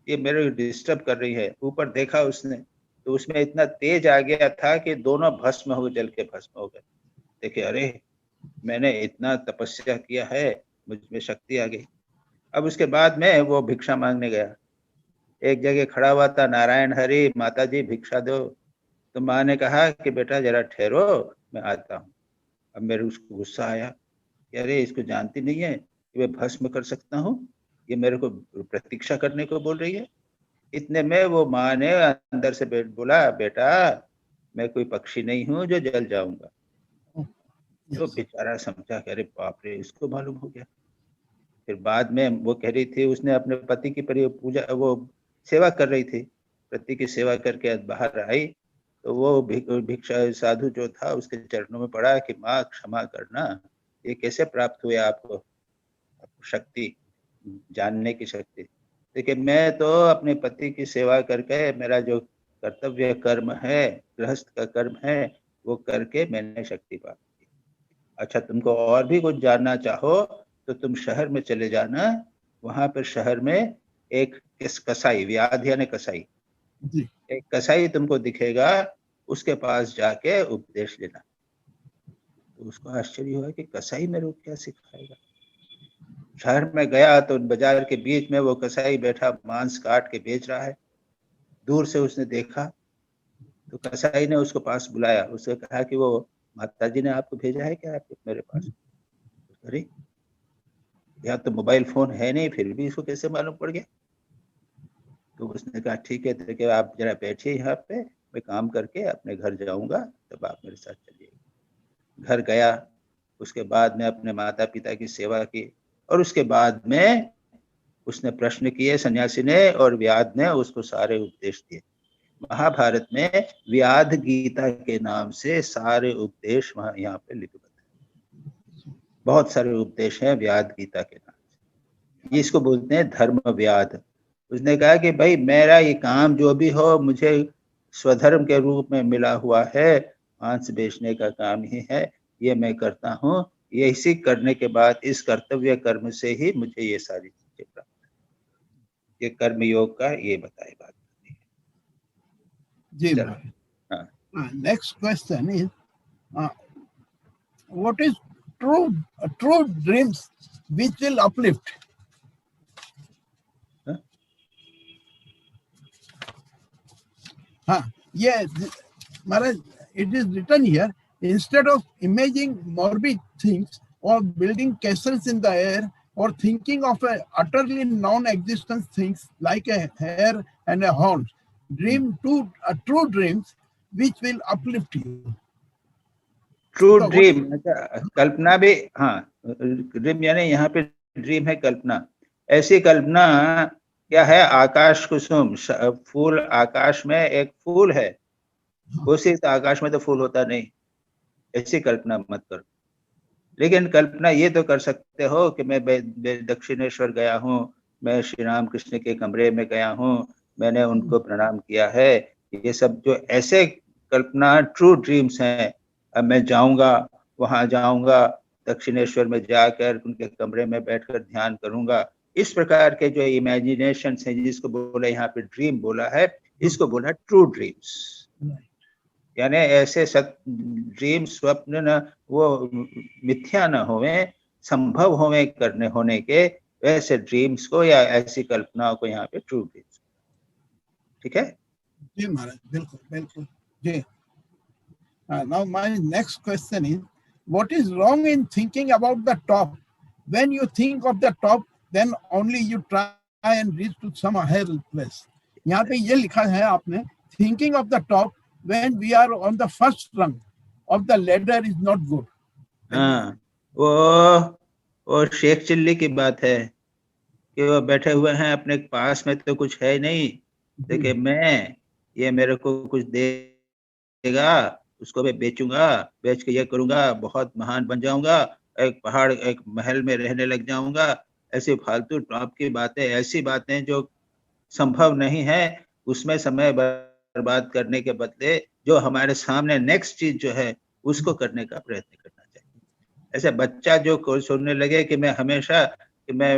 ये मेरे डिस्टर्ब कर रही है। ऊपर देखा उसने तो उसमें इतना तेज आ गया था कि दोनों भस्म हो, जल के भस्म हो गए। देखे, अरे मैंने इतना तपस्या किया है, मुझ में शक्ति आ गई। अब उसके बाद में वो भिक्षा मांगने गया, एक जगह खड़ा हुआ था, नारायण हरि, माता जी भिक्षा दो। तो माँ ने कहा कि बेटा जरा ठहरो, मैं आता हूँ। अब मेरे उसको गुस्सा आया कि अरे इसको जानती नहीं है कि मैं भस्म कर सकता हूँ, ये मेरे को प्रतीक्षा करने को बोल रही है। इतने में वो माँ ने अंदर से बोला, बेटा मैं कोई पक्षी नहीं हूँ जो जल जाऊंगा। तो बेचारा समझा कि अरे बाप रे, इसको मालूम हो गया। फिर बाद में वो कह रही थी, उसने अपने पति की पूजा, वो सेवा कर रही थी, पति की सेवा करके बाहर आई तो वो भिक्षा साधु जो था उसके चरणों में पड़ा कि माँ क्षमा करना, ये कैसे प्राप्त हुए आपको शक्ति, जानने की शक्ति। देखिए, मैं तो अपने पति की सेवा करके, मेरा जो कर्तव्य कर्म है, गृहस्थ का कर्म है, वो करके मैंने शक्ति प्राप्त की। अच्छा, तुमको और भी कुछ जानना चाहो तो तुम शहर में चले जाना, वहां पर शहर में एक कसाई, व्याध यानी कसाई, एक कसाई तुमको दिखेगा, उसके पास जाके उपदेश लेना। तो उसको आश्चर्य हुआ कि कसाई मेरे को क्या सिखाएगा। शहर में गया तो बाजार के बीच में वो कसाई बैठा मांस काट के बेच रहा है। दूर से उसने देखा तो कसाई ने उसको पास बुलाया, उसने कहा कि वो माता जी ने आपको भेजा है क्या आपके मेरे पास? अरे या तो मोबाइल फोन है नहीं, फिर भी इसको कैसे मालूम पड़ गया? तो उसने कहा ठीक है, तो आप जरा बैठिए यहाँ पे, मैं काम करके अपने घर जाऊंगा, तब आप मेरे साथ चलिए। घर गया, उसके बाद में अपने माता पिता की सेवा की, और उसके बाद में उसने प्रश्न किए सन्यासी ने, और व्याध ने उसको सारे उपदेश दिए। महाभारत में व्याध गीता के नाम से सारे उपदेश वहां यहाँ पे लिपिबद्ध है। बहुत सारे उपदेश हैं व्याध गीता के नाम से, इसको बोलते हैं धर्म व्याध। उसने कहा कि भाई मेरा ये काम जो भी हो, मुझे स्वधर्म के रूप में मिला हुआ है, मांस बेचने का काम ही है, ये मैं करता हूँ। ये इसी करने के बाद, इस कर्तव्य कर्म से ही मुझे ये सारी चीजें प्राप्त है। ये कर्म योग का ये बताए बात। जी Maharaj. Next question is what is true dreams which will uplift? Yes, Maharaj, it is written here, instead of imagining morbid things or building castles in the air or thinking of a utterly non-existent things like a hair and a horn, dream true dreams which will uplift you. True dream, कल्पना भी, हाँ, dream यानी यहाँ पे dream है कल्पना। ऐसी कल्पना क्या है, आकाश कुसुम, फूल आकाश में एक फूल है, उसी आकाश में तो फूल होता नहीं, ऐसी कल्पना मत करो। लेकिन कल्पना ये तो कर सकते हो कि मैं दक्षिणेश्वर गया हूँ, मैं श्री राम कृष्ण के कमरे में गया हूँ, मैंने उनको प्रणाम किया है, ये सब जो ऐसे कल्पना ट्रू ड्रीम्स हैं। अब मैं जाऊंगा, वहां जाऊंगा, दक्षिणेश्वर में जाकर उनके कमरे में बैठकर ध्यान करूंगा, इस प्रकार के जो इमेजिनेशन है, जिसको बोला यहाँ पे ड्रीम बोला है, इसको बोला ट्रू ड्रीम्स। यानी ऐसे ड्रीम स्वप्न न वो मिथ्या न होवे, संभव होवे करने होने के, वैसे ड्रीम्स को या ऐसी कल्पनाओं को यहाँ पे ट्रू ड्रीम्स। ठीक है जी महाराज, बिल्कुल बिल्कुल जी। Now my next question is, what is wrong in thinking about the top? When you think of the top, then only you try and reach to some higher place. यहाँ पे ये लिखा है आपने, thinking of the top when we are on the first rung of the ladder is not good. हाँ, वो Sheikh chilli की बात है कि वो बैठे हुए हैं अपने पास में, तो कुछ है नहीं, देखिए मैं ये मेरे को कुछ देगा, उसको मैं बेचूंगा, बेच के ये करूंगा, बहुत महान बन जाऊंगा, एक पहाड़ एक महल में रहने लग जाऊंगा। ऐसी फालतू टॉप की बातें, ऐसी बातें जो संभव नहीं है, उसमें समय बर्बाद करने के बदले जो हमारे सामने नेक्स्ट चीज जो है उसको करने का प्रयत्न करना चाहिए। ऐसे बच्चा जो सोचने लगे कि मैं हमेशा कि मैं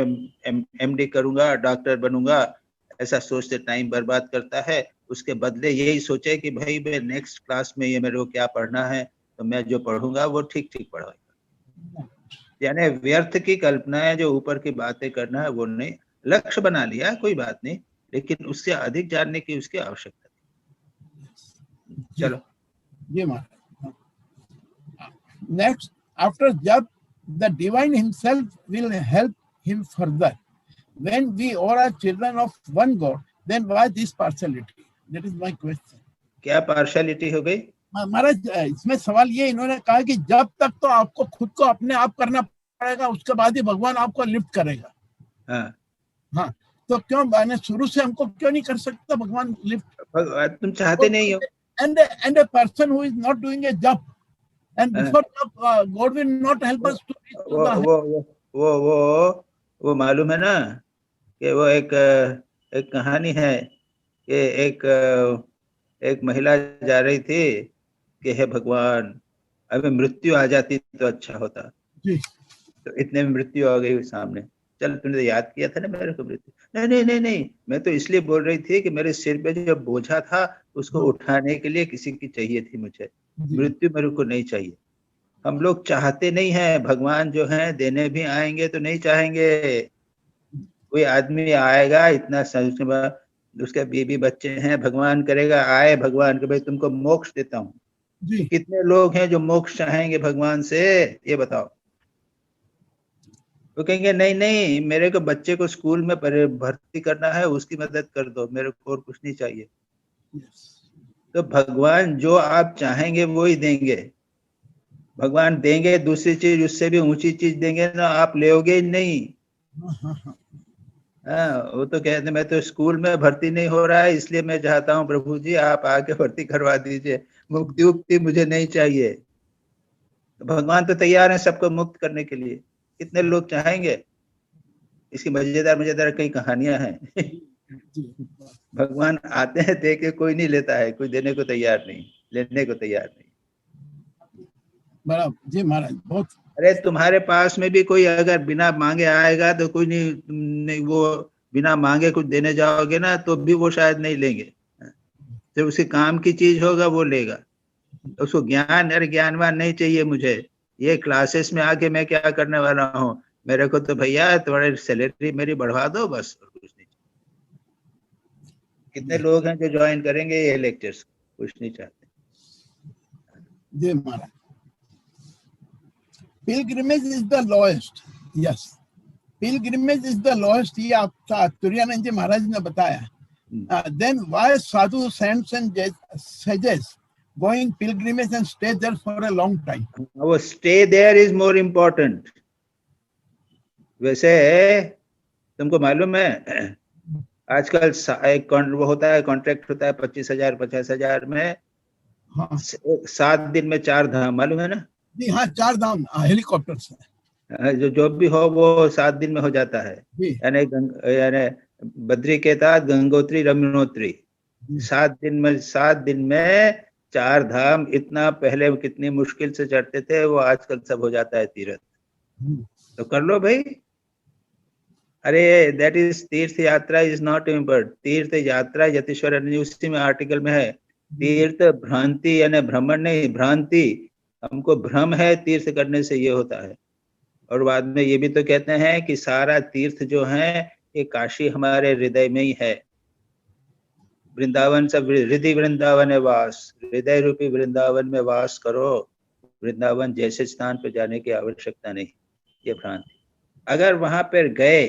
एमडी करूंगा, डॉक्टर बनूंगा, ऐसा सोचते टाइम बर्बाद करता है, उसके बदले यही सोचे कि भाई मैं नेक्स्ट क्लास में ये मेरे को क्या पढ़ना है, तो मैं जो पढ़ूंगा वो ठीक ठीक पढ़ाऊंगा। यानी व्यर्थ की कल्पना है, जो ऊपर की बातें करना है वो नहीं। लक्ष्य बना लिया कोई बात नहीं, लेकिन उससे अधिक जानने की उसकी आवश्यकता है। चलो ये महाराज। नेक्स्ट, आफ्टर जब the divine himself will help him further, when we all are children of one God, then why this partiality? That is my question. क्या पार्शियलिटी हो गई महाराज? इसमें सवाल ये इन्होंने कहा कि जब तक तो आपको खुद को अपने आप करना पड़ेगा, उसके बाद ही भगवान आपको लिफ्ट करेगा। हाँ, तो क्यों मैंने शुरू से हमको क्यों नहीं कर सकता भगवान लिफ्ट? तुम चाहते नहीं हो। And a person who is not doing a job and before job, God will not help us to reach to the वो मालूम है ना कि वो एक कहानी है कि एक महिला जा रही थी कि हे भगवान, अभी मृत्यु आ जाती तो अच्छा होता जी। तो इतने में मृत्यु आ गई सामने। चल तुमने याद किया था ना मेरे को मृत्यु। नहीं नहीं नहीं नहीं, मैं तो इसलिए बोल रही थी कि मेरे सिर पे जो बोझा था उसको उठाने के लिए किसी की चाहिए थी मुझे, मृत्यु मेरे को नहीं चाहिए। हम लोग चाहते नहीं है, भगवान जो है देने भी आएंगे तो नहीं चाहेंगे। कोई आदमी आएगा इतना उसके बीबी बच्चे हैं, भगवान करेगा आए भगवान के भाई तुमको मोक्ष देता हूँ, कितने लोग हैं जो मोक्ष चाहेंगे भगवान से, ये बताओ। वो कहेंगे नहीं नहीं, मेरे को बच्चे को स्कूल में भर्ती करना है, उसकी मदद कर दो, मेरे को और कुछ नहीं चाहिए। तो भगवान जो आप चाहेंगे वो ही देंगे। भगवान देंगे दूसरी चीज, उससे भी ऊंची चीज देंगे ना, आप लेोगे ही नहीं। हाँ, वो तो कहते मैं तो स्कूल में भर्ती नहीं हो रहा है इसलिए मैं चाहता हूँ प्रभु जी आप आके भर्ती करवा दीजिए, मुक्ति उक्ति मुझे नहीं चाहिए। तो भगवान तो तैयार है सबको मुक्त करने के लिए, कितने लोग चाहेंगे। इसकी मजेदार कई कहानियां हैं। भगवान आते हैं दे के कोई नहीं लेता है, कोई देने को तैयार नहीं, लेने को तैयार नहीं। बराबर जी महाराज, बहुत। अरे तुम्हारे पास में भी कोई अगर बिना मांगे आएगा तो कोई नहीं वो बिना मांगे कुछ देने जाओगे ना तो भी वो शायद नहीं लेंगे। जब उसके काम की चीज होगा वो लेगा। उसको ज्ञान, अरे ज्ञानवान नहीं चाहिए मुझे, ये क्लासेस में आके मैं क्या करने वाला हूँ, मेरे को तो भैया तुम्हारी सैलरी मेरी बढ़वा दो बस, और कुछ नहीं। कितने लोग हैं जो ज्वाइन करेंगे ये लेक्चर्स, कुछ नहीं चाहते। जय Maharaj. Pilgrimage is the lowest, yes, pilgrimage is the lowest, ये आपका तुरानंद जी महाराज ने बताया। Then why sadhu saints and sages going pilgrimage and stay there for a long time? वो stay there is more important. वैसे तुमको मालूम है आजकल एक वो होता है, कॉन्ट्रैक्ट होता है 25,000 50,000 में, हाँ। 7 दिन में 4 धाम, मालूम है ना? जी हाँ, 4 धाम हेलीकॉप्टर से जो भी हो वो 7 दिन में हो जाता है। यानी बद्री केदार गंगोत्री यमुनोत्री 7 दिन में 4 धाम। इतना पहले कितनी मुश्किल से चढ़ते थे, वो आजकल सब हो जाता है तीर्थ। तो कर लो भाई। अरे दैट इज तीर्थ यात्रा इज नॉट इम्पोर्टेंट। तीर्थ यात्रा यतीश्वर उसी में आर्टिकल में है। तीर्थ भ्रांति यानी भ्रमण नहीं, भ्रांति। हमको भ्रम है तीर्थ करने से ये होता है। और बाद में ये भी तो कहते हैं कि सारा तीर्थ जो है ये काशी हमारे हृदय में ही है। वृंदावन सब हृदय वृंदावन है वास, हृदय रूपी वृंदावन में वास करो। वृंदावन जैसे स्थान पर जाने की आवश्यकता नहीं, ये भ्रांति। अगर वहां पर गए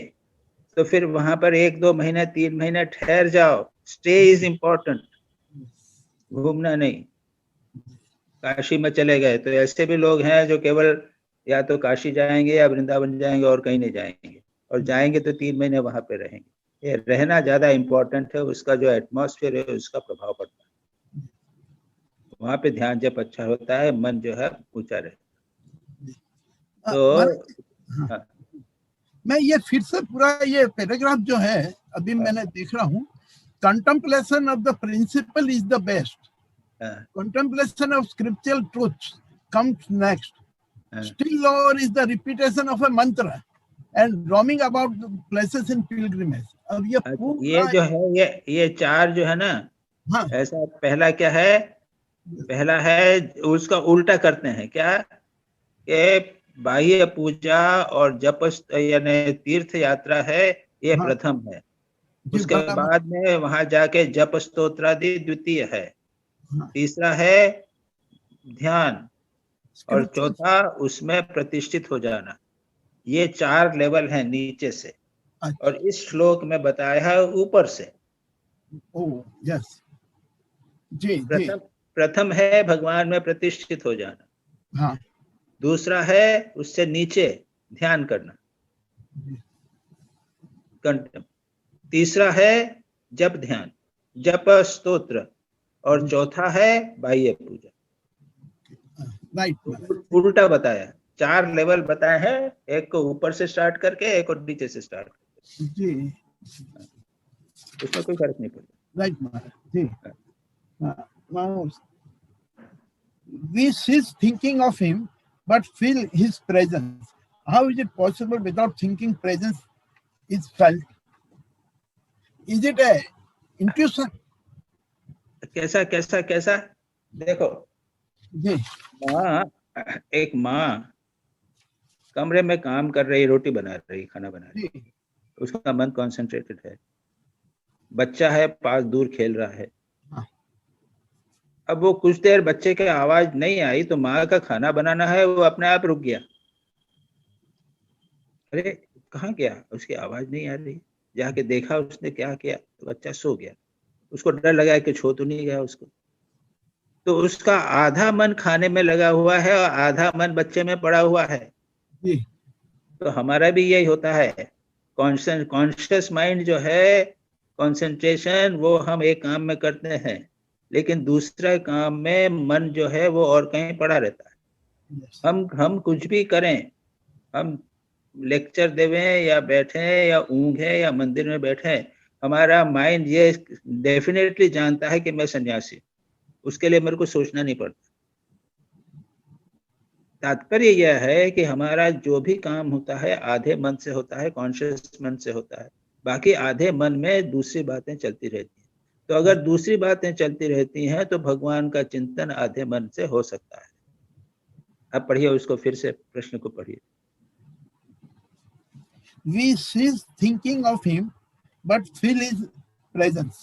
तो फिर वहां पर 1-2 महीने 3 महीने ठहर जाओ। स्टे इज इम्पोर्टेंट, घूमना नहीं। काशी में चले गए तो ऐसे भी लोग हैं जो केवल या तो काशी जाएंगे या वृंदावन जाएंगे और कहीं नहीं जाएंगे, और जाएंगे तो 3 महीने वहां पे रहेंगे। ये रहना ज्यादा इम्पोर्टेंट है, उसका जो एटमॉस्फेयर है उसका प्रभाव पड़ता है। वहां पे ध्यान जब अच्छा होता है, मन जो है ऊंचा रहता है। तो हाँ। मैं ये फिर से पूरा ये पैराग्राफ जो है अभी मैंने देख रहा हूँ, contemplation of the principle is the best, contemplation of scriptural truths comes next, still lower is the repetition of a mantra and roaming about the places in pilgrimage. अब ये जो है ये 4 जो है ना, हाँ। ऐसा पहला क्या है, पहला है उसका उल्टा करते हैं क्या, कि बाह्य पूजा और जप यानी तीर्थ यात्रा है ये हाँ। प्रथम है। उसके बाद में वहां जाके जप स्तोत्रादि द्वितीय है। हाँ। तीसरा है ध्यान, और चौथा उसमें प्रतिष्ठित हो जाना। ये 4 लेवल हैं नीचे से। और इस श्लोक में बताया है ऊपर से। यस जी, प्रथम है भगवान में प्रतिष्ठित हो जाना। हाँ। दूसरा है उससे नीचे ध्यान करना, कंठम। तीसरा है जप ध्यान, जप स्तोत्र, और चौथा है बाह्य पूजा। उल्टा बताया, 4 लेवल बताए हैं, एक को ऊपर से स्टार्ट करके एक और नीचे से स्टार्ट करके जी, उसमें कोई फर्क नहीं पड़ता। Right Maharaj ji. We cease thinking of him but feel his presence. How is it possible without thinking presence is felt? Is it a intuition? कैसा कैसा कैसा? देखो जी, एक माँ कमरे में काम कर रही, रोटी बना रही, खाना बना रही, उसका मन कॉन्सेंट्रेटेड है। बच्चा है पास दूर खेल रहा है। अब वो कुछ देर बच्चे के आवाज नहीं आई तो माँ का खाना बनाना है वो अपने आप रुक गया। अरे कहाँ गया, उसकी आवाज नहीं आ रही। जाके देखा उसने क्या किया, तो बच्चा सो गया। उसको डर लगा कि छो तो नहीं गया उसको। तो उसका आधा मन खाने में लगा हुआ है और आधा मन बच्चे में पड़ा हुआ है। तो हमारा भी यही होता है। कॉन्शियस माइंड जो है, कंसंट्रेशन, वो हम एक काम में करते हैं, लेकिन दूसरे काम में मन जो है वो और कहीं पड़ा रहता है। हम कुछ भी करें, हम लेक्चर देवें या बैठे या ऊँघे या मंदिर में बैठे, हमारा माइंड ये डेफिनेटली जानता है कि मैं सन्यासी, उसके लिए मेरे को सोचना नहीं पड़ता। तात्पर्य यह है कि हमारा जो भी काम होता है आधे मन से होता है, कॉन्शियस मन से होता है, बाकी आधे मन में दूसरी बातें चलती रहती हैं। तो अगर दूसरी बातें चलती रहती हैं तो भगवान का चिंतन आधे मन से हो सकता है। अब पढ़िए उसको, फिर से प्रश्न को पढ़िए। We cease thinking of him, but feel his presence.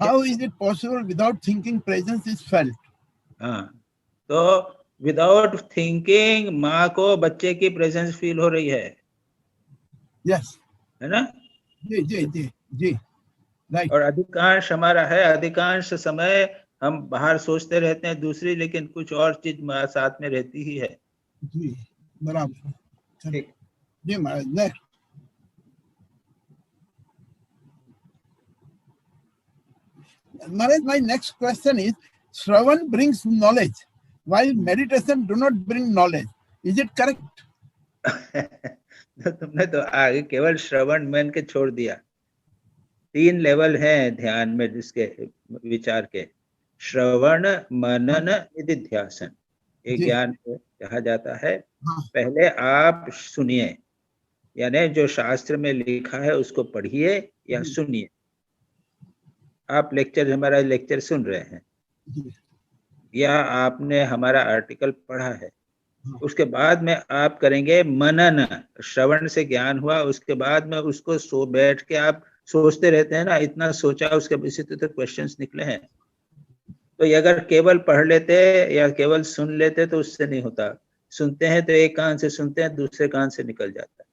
How is it possible without thinking presence is felt? हाँ, तो विदाउट थिंकिंग माँ को बच्चे की प्रेजेंस फील हो रही है। Yes. है ना? जी राइट। और अधिकांश हमारा है, अधिकांश समय हम बाहर सोचते रहते हैं दूसरी, लेकिन कुछ और चीज साथ में रहती ही है। जी बराबर। ठीक जी Maharaj. Next Maharaj, my next question is, Shravan brings knowledge, while meditation do not bring knowledge. Is it correct? तो तुमने तो आगे केवल श्रवण मन के छोड़ दिया। 3 लेवल हैं ध्यान में जिसके विचार के, श्रवण, मनन, निधिध्यासन। ये ज्ञान कहा जाता है। पहले आप सुनिए, यानी जो शास्त्र में लिखा है उसको पढ़िए या सुनिए। आप लेक्चर, हमारा लेक्चर सुन रहे हैं या आपने हमारा आर्टिकल पढ़ा है, उसके बाद में आप करेंगे मनन। श्रवण से ज्ञान हुआ, उसके बाद में उसको बैठ के आप सोचते रहते हैं ना, इतना सोचा उसके इसी तो क्वेश्चंस निकले हैं। तो ये अगर केवल पढ़ लेते या केवल सुन लेते तो उससे नहीं होता। सुनते हैं तो एक कान से सुनते हैं, दूसरे कान से निकल जाता है।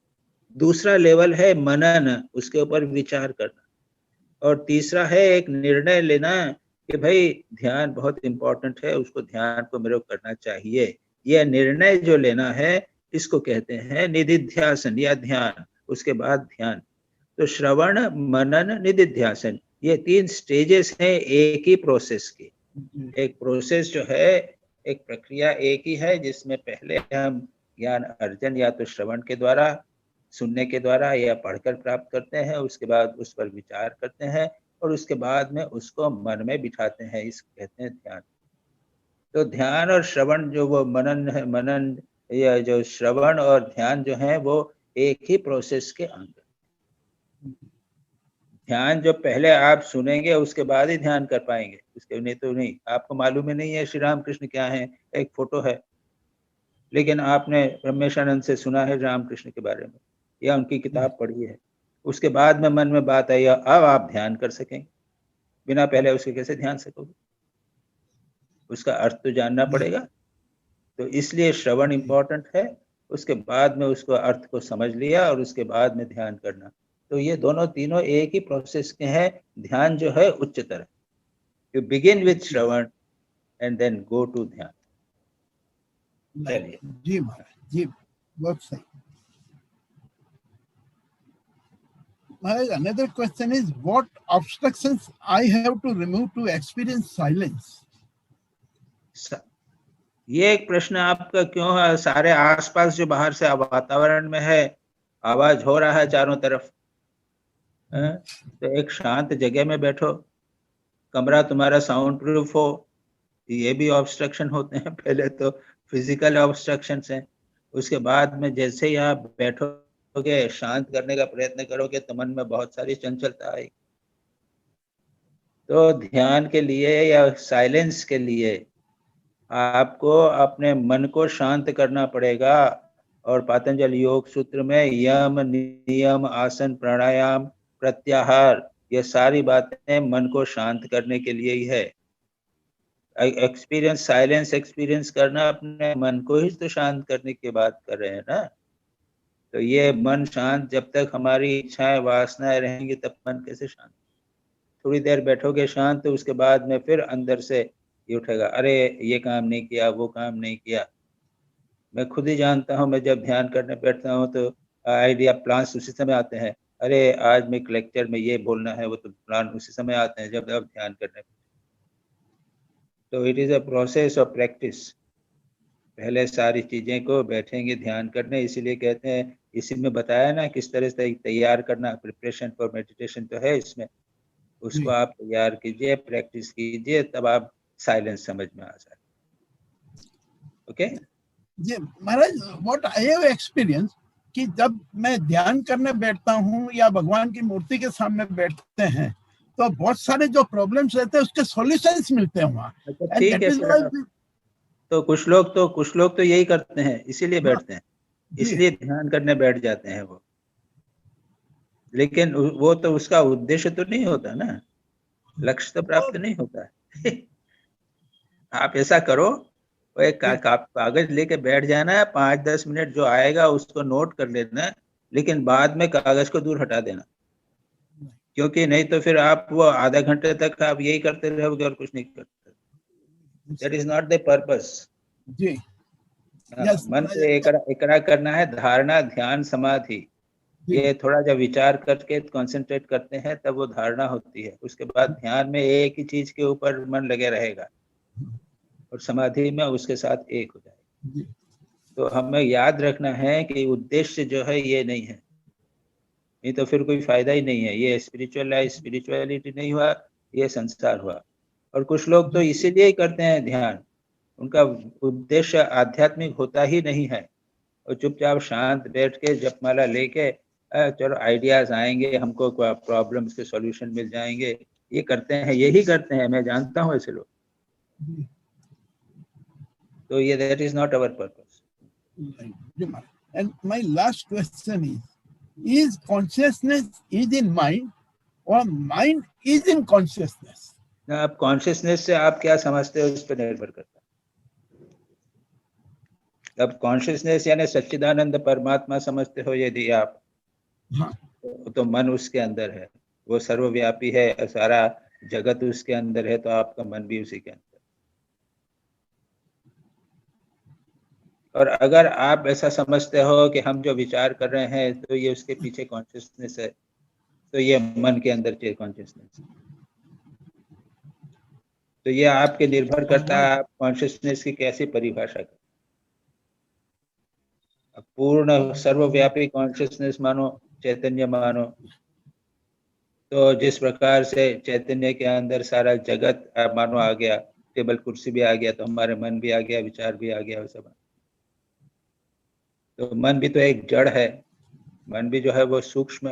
दूसरा लेवल है मनन, उसके ऊपर विचार करना। और तीसरा है एक निर्णय लेना कि भाई ध्यान बहुत इंपॉर्टेंट है, उसको ध्यान को मेरे को करना चाहिए। यह निर्णय जो लेना है इसको कहते हैं निधिध्यासन या ध्यान। उसके बाद ध्यान। तो श्रवण, मनन, निधिध्यासन, ये 3 स्टेजेस हैं एक ही प्रोसेस की। एक प्रोसेस जो है, एक प्रक्रिया एक ही है, जिसमें पहले हम ज्ञान अर्जन या तो श्रवण के द्वारा, सुनने के द्वारा या पढ़कर प्राप्त करते हैं, उसके बाद उस पर विचार करते हैं और उसके बाद में उसको मन में बिठाते हैं। इस कहते हैं ध्यान। तो ध्यान और श्रवण जो वो मनन है, मनन या जो श्रवण और ध्यान जो है वो एक ही प्रोसेस के अंग। ध्यान जो पहले आप सुनेंगे उसके बाद ही ध्यान कर पाएंगे, उसके नहीं तो नहीं। आपको मालूम ही नहीं है श्री रामकृष्ण क्या है, एक फोटो है, लेकिन आपने ब्रह्मेशानंद से सुना है रामकृष्ण के बारे में या उनकी किताब पढ़ी है, उसके बाद में मन में बात आई, अब आप ध्यान कर सकेंगे। बिना पहले उसके कैसे ध्यान सकोगे? उसका अर्थ तो जानना पड़ेगा। तो इसलिए श्रवण इंपॉर्टेंट है, उसके बाद में उसको अर्थ को समझ लिया और उसके बाद में ध्यान करना। तो ये दोनों तीनों एक ही प्रोसेस के हैं। ध्यान जो है उच्चतर है। You begin with shravan and then go to dhyan. चलिए जी महाराज जी, बहुत सही। Maharaj, another question is, what obstructions I have to remove to experience silence? ये एक प्रश्न आपका क्यों है? सारे आसपास जो बाहर से वातावरण में है, आवाज हो रहा है चारों तरफ, तो एक शांत जगह में बैठो, कमरा तुम्हारा साउंड प्रूफ हो, ये भी ऑब्स्ट्रक्शन होते हैं। पहले तो फिजिकल ऑब्स्ट्रक्शंस हैं, उसके बाद में जैसे ही आप बैठोगे, शांत करने का प्रयत्न करोगे तो मन में बहुत सारी चंचलता आएगी। तो ध्यान के लिए या साइलेंस के लिए आपको अपने मन को शांत करना पड़ेगा। और पतंजलि योग सूत्र में यम, नियम, आसन, प्राणायाम, प्रत्याहार, ये सारी बातें मन को शांत करने के लिए ही है। एक्सपीरियंस, साइलेंस एक्सपीरियंस करना अपने मन को ही तो शांत करने की बात कर रहे हैं ना। तो ये मन शांत, जब तक हमारी इच्छाएं वासनाएं रहेंगी तब मन कैसे शांत? थोड़ी देर बैठोगे शांत, तो उसके बाद में फिर अंदर से ये उठेगा, अरे ये काम नहीं किया, वो काम नहीं किया। मैं खुद ही जानता हूँ, मैं जब ध्यान करने बैठता हूँ तो आइडिया, प्लान्स उसी समय आते हैं। अरे आज मैं लेक्चर में ये बोलना है, वो तो प्लान उसी समय आते हैं जब आप ध्यान करने। तो it is a process of practice. पहले सारी चीजें को बैठेंगे ध्यान करने, इसीलिए कहते हैं, इसी में बताया ना किस तरह से तैयार करना। प्रिपरेशन फॉर मेडिटेशन तो है इसमें, उसको आप तैयार कीजिए, प्रैक्टिस कीजिए, तब आप साइलेंस समझ में आ जाए। ओके जी Maharaj, what I have experienced, कि जब मैं ध्यान करने बैठता हूँ या भगवान की मूर्ति के सामने बैठते हैं तो बहुत सारे जो प्रॉब्लम्स रहते हैं उसके सॉल्यूशंस मिलते हैं वहाँ। अच्छा ठीक है, तो कुछ लोग तो यही करते हैं, इसीलिए बैठते हैं, इसलिए ध्यान करने बैठ जाते हैं वो, लेकिन वो तो उसका उद्देश्य तो नहीं होता ना, लक्ष्य तो प्राप्त नहीं होता है। आप ऐसा करो, वो एक कागज लेके बैठ जाना है, 5-10 मिनट जो आएगा उसको नोट कर लेना, लेकिन बाद में कागज को दूर हटा देना, क्योंकि नहीं तो फिर आप वो आधा घंटे तक आप यही करते रहोगे और कुछ नहीं करते। That is not the purpose. जी मन को एकरा करना है, धारणा, ध्यान, समाधि, ये थोड़ा जब विचार करके कंसंट्रेट करते हैं तब वो धारणा होती है। उसके बाद ध्यान में एक ही चीज के ऊपर मन लगे रहेगा और समाधि में उसके साथ एक हो जाएगा। तो हमें याद रखना है कि उद्देश्य जो है ये नहीं है, नहीं तो फिर कोई फायदा ही नहीं है। ये स्पिरिचुअलिटी नहीं हुआ, ये संसार हुआ। और कुछ लोग तो इसीलिए ही करते हैं ध्यान, उनका उद्देश्य आध्यात्मिक होता ही नहीं है, और चुपचाप शांत बैठ के जपमाला लेके चलो आइडियाज आएंगे, हमको प्रॉब्लम्स के सॉल्यूशन मिल जाएंगे, ये करते हैं, यही करते हैं, मैं जानता हूँ ऐसे लोग। तो ये that is not our purpose. And my last question is consciousness is in mind or mind is in consciousness? आप कॉन्शियसनेस से आप क्या समझते हो इस पर निर्भर करता है। अब कॉन्शियसनेस यानी सच्चिदानंद परमात्मा समझते हो यदि आप, तो मन उसके अंदर है, वो सर्वव्यापी है, सारा जगत उसके अंदर है, तो आपका मन भी उसी के अंदर। और अगर आप ऐसा समझते हो कि हम जो विचार कर रहे हैं तो ये उसके पीछे कॉन्शियसनेस है, तो ये मन के अंदर चाहिए कॉन्शियसनेस। तो ये आपके निर्भर करता है आप कॉन्शियसनेस की कैसी परिभाषा करें। पूर्ण सर्वव्यापी कॉन्शियसनेस मानो, चैतन्य मानो, तो जिस प्रकार से चैतन्य के अंदर सारा जगत मानो आ गया, टेबल कुर्सी भी आ गया, तो हमारे मन भी आ गया, विचार भी आ गया, वैसा। तो मन भी तो एक जड़ है, मन भी जो है वो सूक्ष्म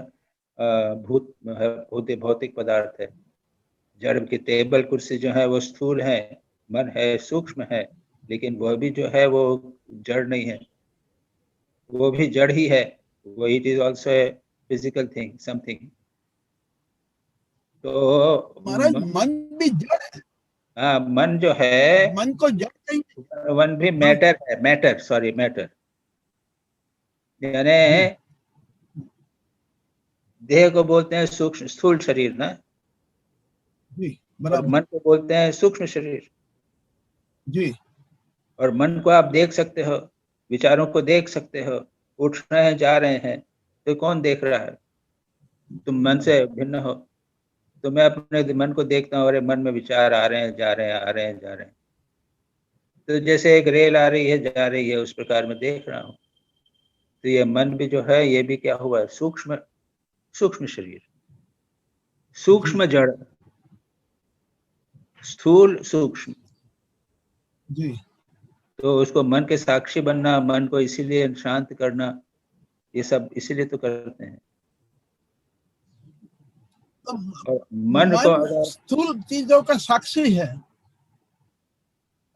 भौतिक पदार्थ है। जड़ की टेबल कुर्सी जो है वो स्थूल है, मन है सूक्ष्म है, लेकिन वह भी जो है वो जड़ नहीं है, वो भी जड़ ही है, वो it is also a physical thing, something. तो मन भी जड़ है। हाँ, मन जो है, मन को जड़ नहीं, मन भी मैटर है, मैटर यानी देह को बोलते हैं सूक्ष्म स्थूल शरीर ना, और मन को बोलते हैं सूक्ष्म शरीर जी। और मन को आप देख सकते हो, विचारों को देख सकते हो, उठ रहे हैं जा रहे हैं, तो कौन देख रहा है? तुम मन से भिन्न हो। तो मैं अपने मन को देखता हूँ, अरे मन में विचार आ रहे हैं, जा रहे हैं, आ रहे हैं, जा रहे हैं, तो जैसे एक रेल आ रही है, जा रही है, उस प्रकार में देख रहा हूँ। तो ये मन भी जो है, ये भी क्या हुआ है? सूक्ष्म शरीर, सूक्ष्म जड़, स्थूल सूक्ष्म जी। तो उसको मन के साक्षी बनना, मन को इसीलिए शांत करना, ये सब इसीलिए तो करते हैं। तो मन को स्थूल चीजों का साक्षी है।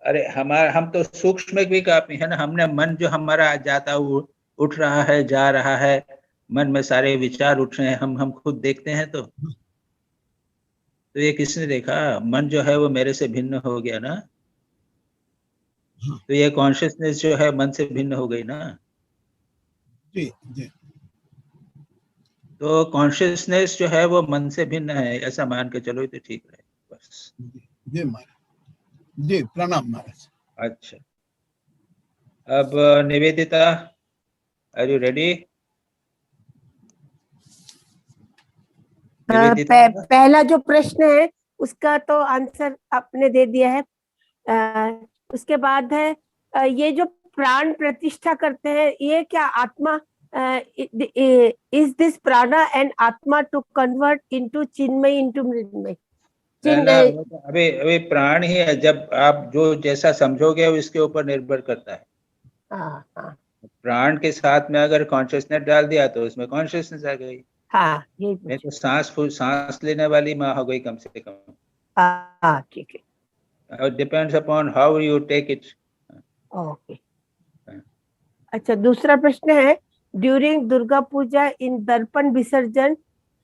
अरे हम तो सूक्ष्म भी काफी है ना। हमने मन जो हमारा जाता उठ रहा है, जा रहा है, मन में सारे विचार उठ रहे हैं, हम खुद देखते हैं। तो ये किसने देखा? मन जो है वो मेरे से भिन्न हो गया ना, तो ये कॉन्शियसनेस जो है मन से भिन्न हो गई ना। जी जी। तो कॉन्शियसनेस जो है वो मन से भिन्न है, ऐसा मान के चलो तो ठीक रहे बस। जी महाराज जी, प्रणाम महाराज। अच्छा, अब निवेदिता, आर यू रेडी? पहला जो प्रश्न है उसका तो आंसर आपने दे दिया है। उसके बाद है ये जो प्राण प्रतिष्ठा करते हैं, ये क्या आत्मा is this prana and atma to convert into chinmay into mridmay? अभी प्राण ही है। जब आप जो जैसा समझोगे उसके ऊपर निर्भर करता है। प्राण के साथ में अगर कॉन्शियसनेस डाल दिया तो उसमें कॉन्शियसनेस आ गई। हाँ ये नहीं तो सांस लेने वाली माँ हो गई कम से कम। हाँ ठीक है। Depends upon how you take it. Okay. अच्छा, दूसरा प्रश्न है, ड्यूरिंग दुर्गा पूजा इन दर्पण विसर्जन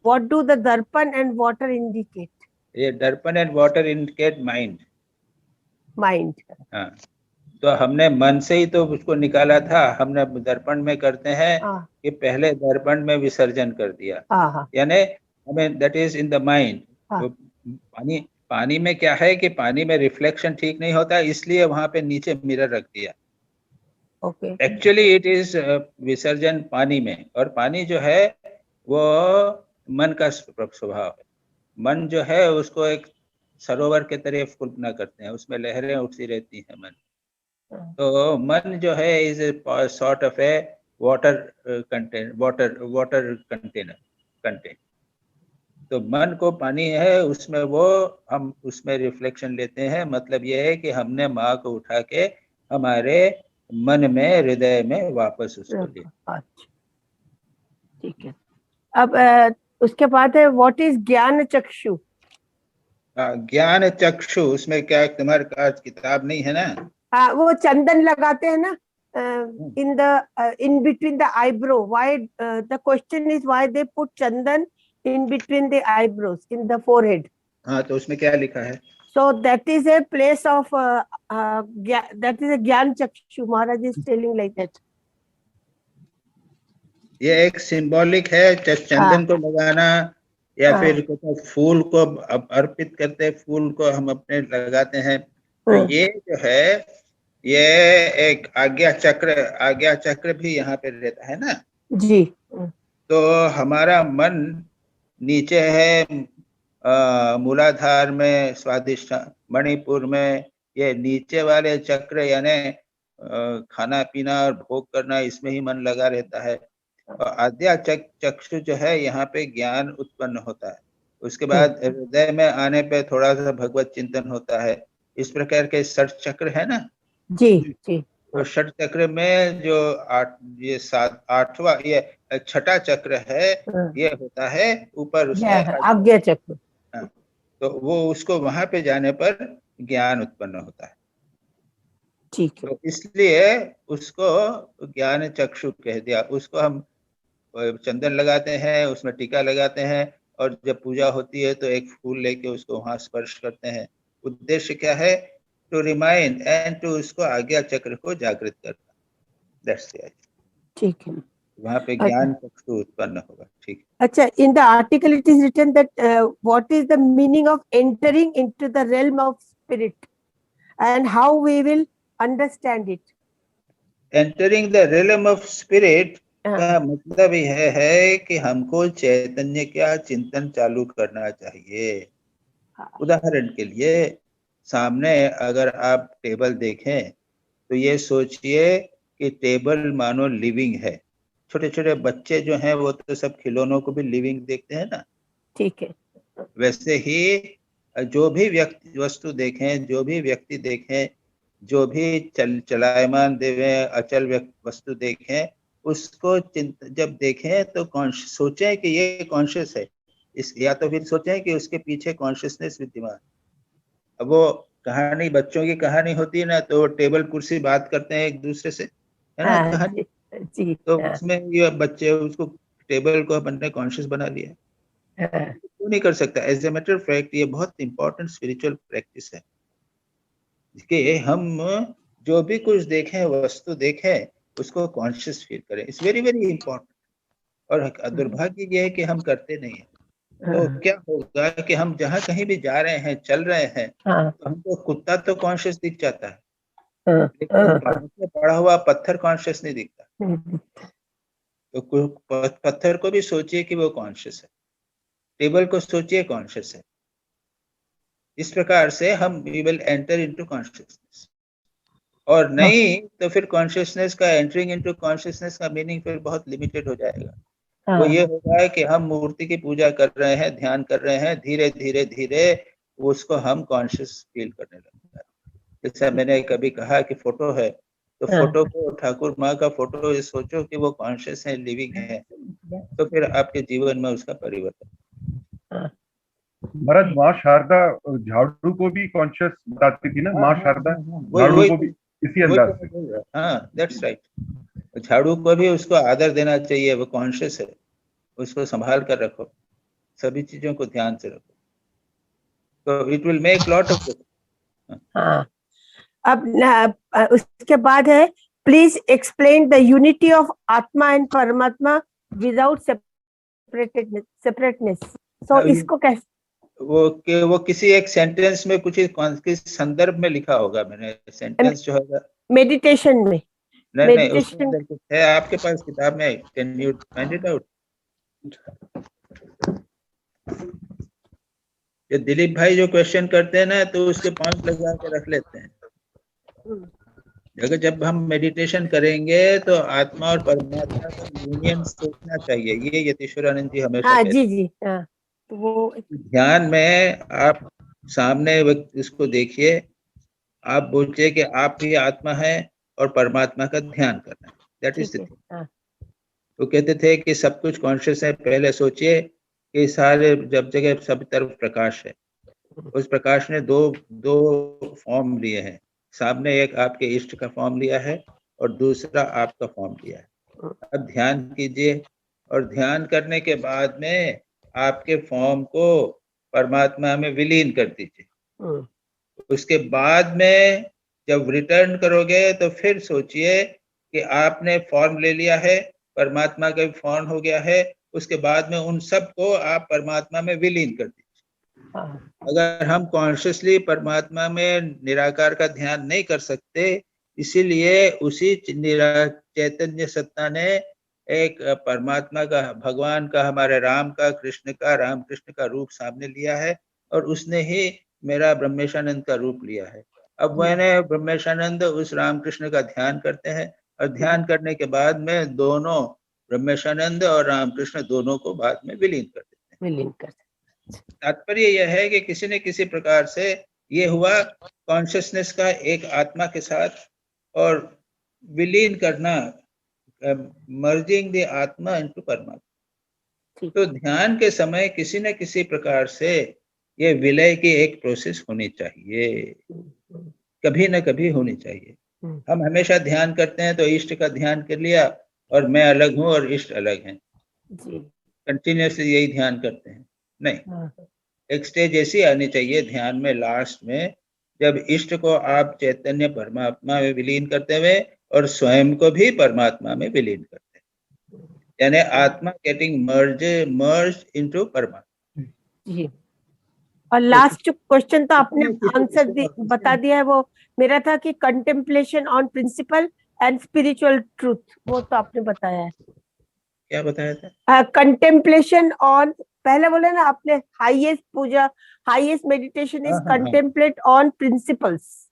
व्हाट डू द दर्पण एंड वाटर इंडिकेट? ये दर्पण and water indicate mind. Mind. हाँ, तो हमने मन से ही तो उसको निकाला था। हमने दर्पण में करते हैं कि पहले दर्पण में विसर्जन कर दिया, यानी हमें that is in the mind. तो पानी में क्या है कि पानी में रिफ्लेक्शन ठीक नहीं होता, इसलिए वहां पे नीचे मिरर रख दिया। ओके। एक्चुअली इट इज विसर्जन पानी में, और पानी जो है वो मन का स्वभाव है। मन जो है उसको एक सरोवर के तरह कल्पना करते हैं, उसमें लहरें उठती रहती हैं मन। तो मन जो है is a sort of A water container. तो मन को पानी है, उसमें वो हम उसमें रिफ्लेक्शन लेते हैं। मतलब ये है कि हमने माँ को उठा के हमारे मन में, हृदय में वापस उसको ले। ठीक है। अब उसके बाद है व्हाट इज ज्ञान चक्षु? ज्ञान चक्षु, उसमें क्या तुम्हारे पास किताब नहीं है ना? हाँ, वो चंदन लगाते हैं ना in between the eyebrow. Why the question is why they put chandan in between the eyebrows, in the forehead? हाँ, तो उसमें क्या लिखा है? So that is a place of that is a ज्ञान चक्षु. Maharaj is telling like that. ये एक सिंबॉलिक है। चंदन को लगाना या फिर फूल को अर्पित करते, फूल को हम अपने लगाते हैं। तो ये जो है, ये एक आज्ञा चक्र भी यहाँ पे रहता है ना जी। तो हमारा मन नीचे है, मूलाधार में, स्वादिष्ठान मणिपुर में। ये नीचे वाले चक्र यानी खाना पीना और भोग करना, इसमें ही मन लगा रहता है। और आद्या चक्षु जो है, यहाँ पे ज्ञान उत्पन्न होता है। उसके बाद हृदय में आने पे थोड़ा सा भगवत चिंतन होता है। इस प्रकार के षट चक्र है ना जी जी। तो षट चक्र में जो आठवां ये छठा चक्र है, ये होता है ऊपर उसमें आज्ञा चक्र। तो वो उसको वहां पे जाने पर ज्ञान उत्पन्न होता है। ठीक है। तो इसलिए उसको ज्ञान चक्षु कह दिया। उसको हम चंदन लगाते हैं, उसमें टीका लगाते हैं, और जब पूजा होती है तो एक फूल लेके उसको वहां स्पर्श करते हैं। उद्देश्य क्या है? टू रिमाइंड एंड टू उसको आज्ञा चक्र को जागृत करना। That's it. ठीक है। वहां पे ज्ञान चक्षु उत्पन्न होगा। ठीक। अच्छा, in the article it is written that what is the meaning of entering into the realm of spirit and how we will understand it? Entering the realm of spirit का मतलब यह है कि हमको चैतन्य का चिंतन चालू करना चाहिए। उदाहरण के लिए, सामने अगर आप टेबल देखें तो ये सोचिए कि टेबल मानो लिविंग है। छोटे छोटे बच्चे जो हैं वो तो सब खिलौनों को भी लिविंग देखते हैं ना। ठीक है। वैसे ही जो भी वस्तु देखें, जो भी व्यक्ति देखें, जो भी चलायमान देवें, अचल वस्तु देखें, उसको जब देखें तो सोचें कि ये कॉन्शियस है, या तो फिर सोचें कि उसके पीछे कॉन्शियसनेस विद्यमान। अब वो कहानी, बच्चों की कहानी होती है ना, तो टेबल कुर्सी बात करते हैं एक दूसरे से, है ना कहानी। जी। तो उसमें ये बच्चे उसको टेबल को अपन ने कॉन्शियस बना लिया। क्यों नहीं कर सकता? As a matter of fact ये बहुत इंपॉर्टेंट स्पिरिचुअल प्रैक्टिस है कि हम जो भी कुछ देखें, वस्तु देखें, उसको कॉन्शियस फील करें। It's very very important. और दुर्भाग्य ये है कि हम करते नहीं है। तो क्या होगा कि हम जहाँ कहीं भी जा रहे हैं, चल रहे हैं, तो हमको कुत्ता तो कॉन्शियस दिख जाता है, लेकिन पड़ा हुआ पत्थर कॉन्शियस नहीं दिखता। तो पत्थर को भी सोचिए कि वो कॉन्शियस है, टेबल को सोचिए कॉन्शियस है। इस प्रकार से हम we will enter into consciousness. और नहीं तो फिर कॉन्शियसनेस का, एंटरिंग इनटू कॉन्शियसनेस का मीनिंग फिर बहुत लिमिटेड हो जाएगा। वो ये होगा कि हम मूर्ति की पूजा कर रहे हैं, ध्यान कर रहे हैं, धीरे धीरे धीरे उसको हम कॉन्शियस फील करने लगता है। जैसे मैंने कभी कहा कि फोटो है, तो फोटो को, ठाकुर माँ का फोटो सोचो कि वो कॉन्शियस है, लिविंग है, तो फिर आपके जीवन में उसका परिवर्तन। महाराज माँ शारदा झाड़ू को भी कॉन्शियस बताती थी ना, माँ शारदा झाड़ू को भी इसी अंदाज से। हाँ, दैट्स राइट। झाड़ू को भी उसको आदर देना चाहिए, वो कॉन्शियस है, उसको संभाल कर रखो, सभी चीजों को ध्यान से रखो, तो it will make lot of. हाँ, अब उसके बाद है, please explain the unity of आत्मा एंड परमात्मा विदाउट सेपरेटनेस। सो इसको कैसे, वो किसी एक सेंटेंस में कुछ किस संदर्भ में लिखा होगा, मैंने सेंटेंस जो है मेडिटेशन में, नहीं मेडिटेशन नहीं, कुछ है आपके पास किताब में, can you find it out? ये दिलीप भाई जो क्वेश्चन करते हैं ना, तो उसके पॉइंट लगा के रख लेते हैं। अगर जब हम मेडिटेशन करेंगे तो आत्मा और परमात्मा का यूनियन सोचना चाहिए, ये यतीश्वरानंद जी हमेशा कहते हैं। जी हाँ, तो वो ध्यान में आप सामने इसको देखिए, आप बोलिए कि आप ही आत्मा है और परमात्मा का ध्यान करना है, दैट इज द थिंग। वो कहते थे कि सब कुछ कॉन्शियस है, पहले सोचिए कि सारे जब जगह सब तरफ प्रकाश है, उस प्रकाश ने दो फॉर्म लिए हैं, सामने एक आपके इष्ट का फॉर्म लिया है और दूसरा आपका फॉर्म लिया है। अब ध्यान कीजिए, और ध्यान करने के बाद में आपके फॉर्म को परमात्मा में विलीन कर दीजिए। उसके बाद में जब रिटर्न करोगे तो फिर सोचिए कि आपने फॉर्म ले लिया है, परमात्मा का भी फॉर्म हो गया है, उसके बाद में उन सब को आप परमात्मा में विलीन कर दीजिए। अगर हम कॉन्शियसली परमात्मा में निराकार का ध्यान नहीं कर सकते, इसीलिए उसी चैतन्य सत्ता ने एक परमात्मा का, भगवान का, हमारे राम का, रामकृष्ण का रूप सामने लिया है, और उसने ही मेरा ब्रह्मेशानंद का रूप लिया है। अब मैंने ब्रह्मेशानंद उस रामकृष्ण का ध्यान करते हैं, और ध्यान करने के बाद में दोनों ब्रह्मेशानंद और रामकृष्ण दोनों को बाद में विलीन कर देते हैं। तात्पर्य यह है कि किसी न किसी प्रकार से ये हुआ कॉन्शियसनेस का एक आत्मा के साथ, और विलीन करना, मर्जिंग द आत्मा इनटू परमात्मा। तो ध्यान के समय किसी न किसी प्रकार से ये विलय की एक प्रोसेस होनी चाहिए, कभी न कभी होनी चाहिए। हम हमेशा ध्यान करते हैं तो इष्ट का ध्यान कर लिया, और मैं अलग हूं और इष्ट अलग हैं, कंटिन्यूसली यही ध्यान करते हैं। नहीं, एक स्टेज ऐसी आनी चाहिए ध्यान में, लास्ट में, जब इष्ट को आप चैतन्य परमात्मा में विलीन करते हुए और स्वयं को भी परमात्मा में विलीन करते हैं, यानी आत्मा गेटिंग मर्ज इनटू परमात्मा। और लास्ट क्वेश्चन तो आपने आंसर बता दिया है, वो मेरा था कि contemplation on principle and spiritual truth, वो तो आपने बताया है। क्या बताया था? कंटेम्पलेशन ऑन, पहले बोले ना आपने, highest puja, highest meditation is contemplate on principles.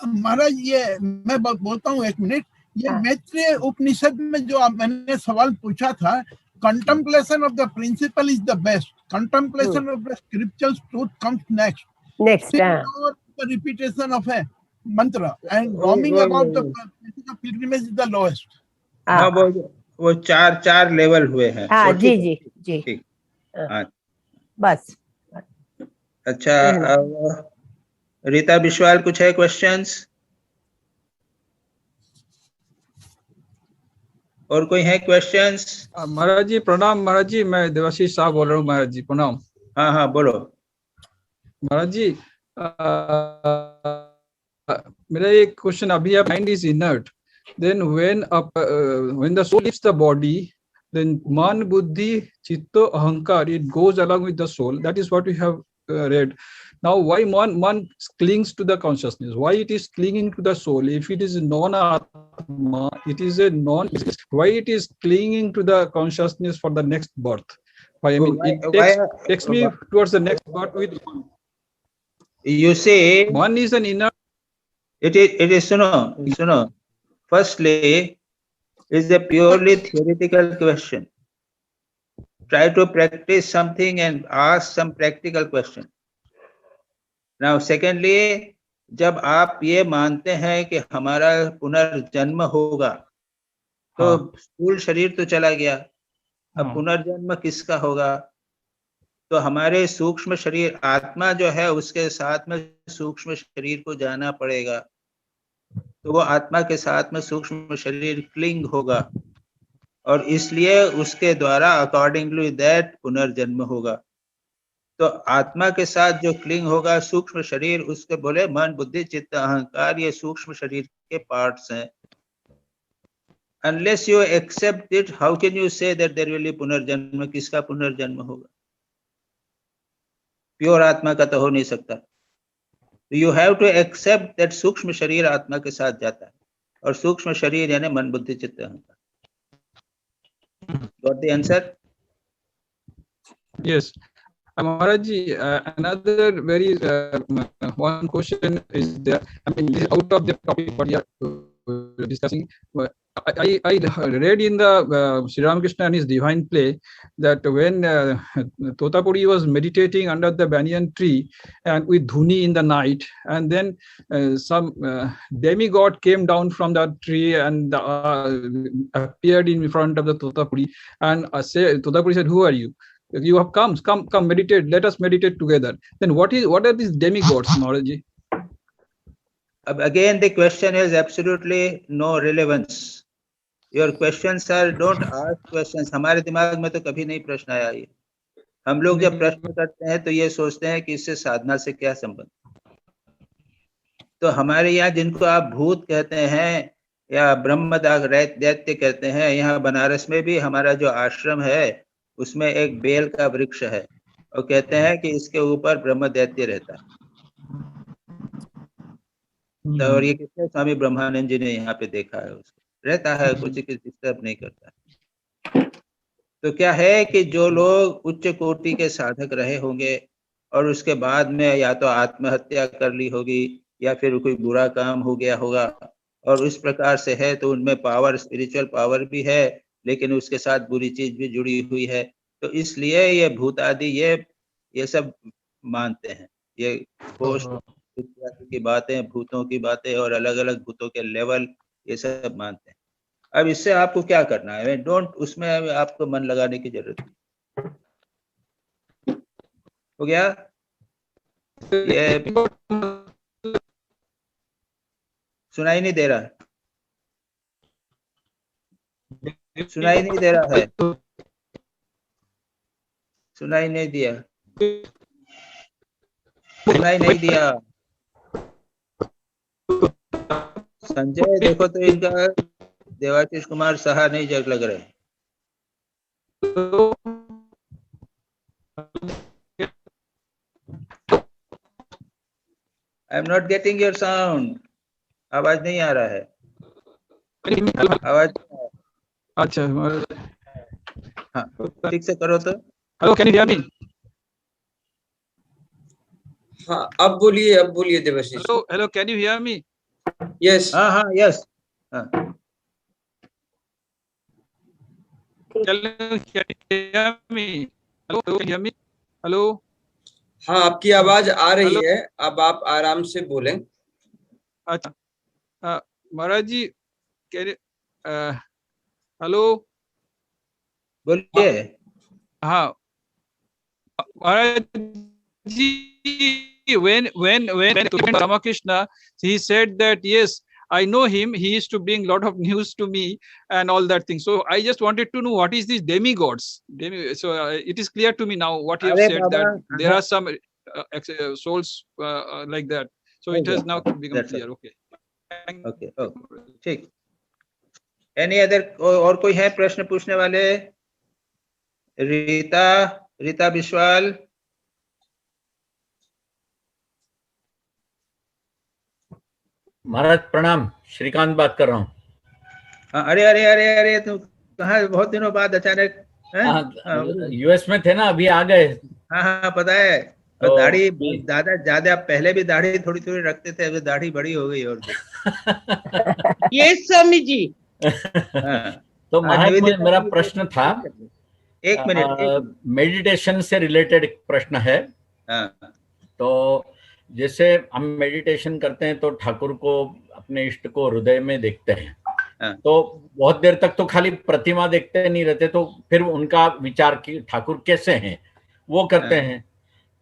Maharaj ये मैं बोलता हूँ, एक मिनट, ये मैत्रेय उपनिषद में जो मैंने सवाल पूछा था, contemplation of the principle is the best, contemplation of the scriptural truth comes next, the repetition of a mantra and roaming about the pilgrimage is the lowest. वो चार लेवल हुए हैं। जी बस। अच्छा, रीता बिश्वाल, कुछ है क्वेश्चंस? और कोई है क्वेश्चंस? महाराज जी प्रणाम। महाराज जी मैं देवाशीष साहब बोल रहा हूँ। महाराज जी प्रणाम। हाँ बोलो। महाराज जी मेरा एक क्वेश्चन, अभी mind is inert, then when the soul leaves the body, then man, buddhi, chitta, ahankar, it goes along with the soul. That is what we have read. Now, why man clings to the consciousness? Why it is clinging to the soul? If it is non-atma, it is a non-existence. Why it is clinging to the consciousness for the next birth? Why? I mean, it takes me towards the next birth with one. You say one is an inner. It is no. Firstly, is a purely theoretical question. Try to practice something and ask some practical question. Now, secondly, जब आप ये मानते हैं कि हमारा पुनर्जन्म होगा, तो स्थूल शरीर तो चला गया, अब पुनर्जन्म किसका होगा? तो हमारे सूक्ष्म शरीर, आत्मा जो है उसके साथ में सूक्ष्म शरीर को जाना पड़ेगा, तो वो आत्मा के साथ में सूक्ष्म शरीर क्लिंग होगा, और इसलिए उसके द्वारा अकॉर्डिंगली दैट पुनर्जन्म होगा। तो आत्मा के साथ जो क्लिंग होगा सूक्ष्म शरीर, उसके बोले मन बुद्धि चित्त अहंकार, ये सूक्ष्म शरीर के पार्ट्स हैं। Unless you accept it, how can you say that there will be पुनर्जन्म? किसका पुनर्जन्म होगा? प्योर आत्मा का तो हो नहीं सकता। You have to accept that सूक्ष्म शरीर आत्मा के साथ जाता है, और सूक्ष्म शरीर यानी मन बुद्धि चित्त अहंकार। Got the answer? Yes. Maharajji, another very one question is there. I mean, this is out of the topic what we are discussing. I read in the Sri Ramakrishna and his divine play that when Totapuri was meditating under the banyan tree and with dhuni in the night, and then some demigod came down from that tree and appeared in front of the Totapuri, and Totapuri said, "Who are you? You have come, meditate. Let us meditate together." Then what are these demigods, Maharajji? Again, the question is absolutely no relevance. Your questions are, don't ask questions. हमारे दिमाग में तो कभी नहीं प्रश्न आया ये। हम लोग जब प्रश्न करते हैं तो ये सोचते हैं कि इससे साधना से क्या संबंध। तो हमारे यहाँ जिनको आप भूत कहते हैं या ब्रह्म दैत्य कहते हैं, यहाँ बनारस में भी हमारा जो आश्रम है उसमें एक बेल का वृक्ष है, और कहते हैं कि इसके ऊपर ब्रह्म दैत्य रहता है। तो और ये किसने? स्वामी ब्रह्मानंद जी ने यहाँ पे देखा है, उसको रहता है, कुछ डिस्टर्ब नहीं करता। तो क्या है कि जो लोग उच्च कोटि के साधक रहे होंगे और उसके बाद में या तो आत्महत्या कर ली होगी या फिर कोई बुरा काम हो गया होगा, और उस प्रकार से है, तो उनमें पावर, स्पिरिचुअल पावर भी है, लेकिन उसके साथ बुरी चीज भी जुड़ी हुई है। तो इसलिए ये भूत आदि ये सब मानते हैं, ये की बातें, भूतों की बातें और अलग अलग भूतों के लेवल, ये सब मानते हैं। अब इससे आपको क्या करना है? डोंट, उसमें आपको मन लगाने की जरूरत नहीं। हो गया? ये सुनाई नहीं दे रहा है, सुनाई नहीं दे रहा है, सुनाई नहीं दिया, सुनाई नहीं दिया। संजय देखो तो इनका देवाशीष कुमार साहा नहीं जग लग रहे। I am not getting your sound, आवाज नहीं आ रहा है, आवाज। अच्छा, हाँ ठीक से करो तो। Hello, can you hear me? हाँ, अब बोलिए Debashish. Hello, can you hear me? Yes. हाँ, यस। हेलो, हाँ, आपकी आवाज आ रही है, अब आप आराम से बोलें। अच्छा, महाराज जी, हेलो, बोलिए। हाँ महाराज जी, when Ramakrishna, he said that yes, I know him, he used to bring lot of news to me and all that thing. So I just wanted to know what is these demigods. So it is clear to me now what you have said, that there are some souls like that. So it has now become clear. Okay. Okay. Oh, ठीक। Any other, और कोई है प्रश्न पूछने वाले? रीता विश्वाल। महाराज प्रणाम, श्रीकांत बात कर रहा हूँ। अरे तू कहाँ, बहुत दिनों बाद अचानक? यूएस में थे ना, अभी आ गए। हाँ पता है। तो दाढ़ी ज्यादा पहले भी दाढ़ी थोड़ी थोड़ी रखते थे, अभी दाढ़ी बड़ी हो गई। और ये स्वामी जी। तो महाराज, मेरा प्रश्न था, एक मिनट, मेडिटेशन से रिलेटेड प्रश्न है। हाँ। तो जैसे हम मेडिटेशन करते हैं तो ठाकुर को, अपने इष्ट को हृदय में देखते हैं, तो बहुत देर तक तो खाली प्रतिमा देखते नहीं रहते, तो फिर उनका विचार की ठाकुर कैसे हैं वो करते हैं।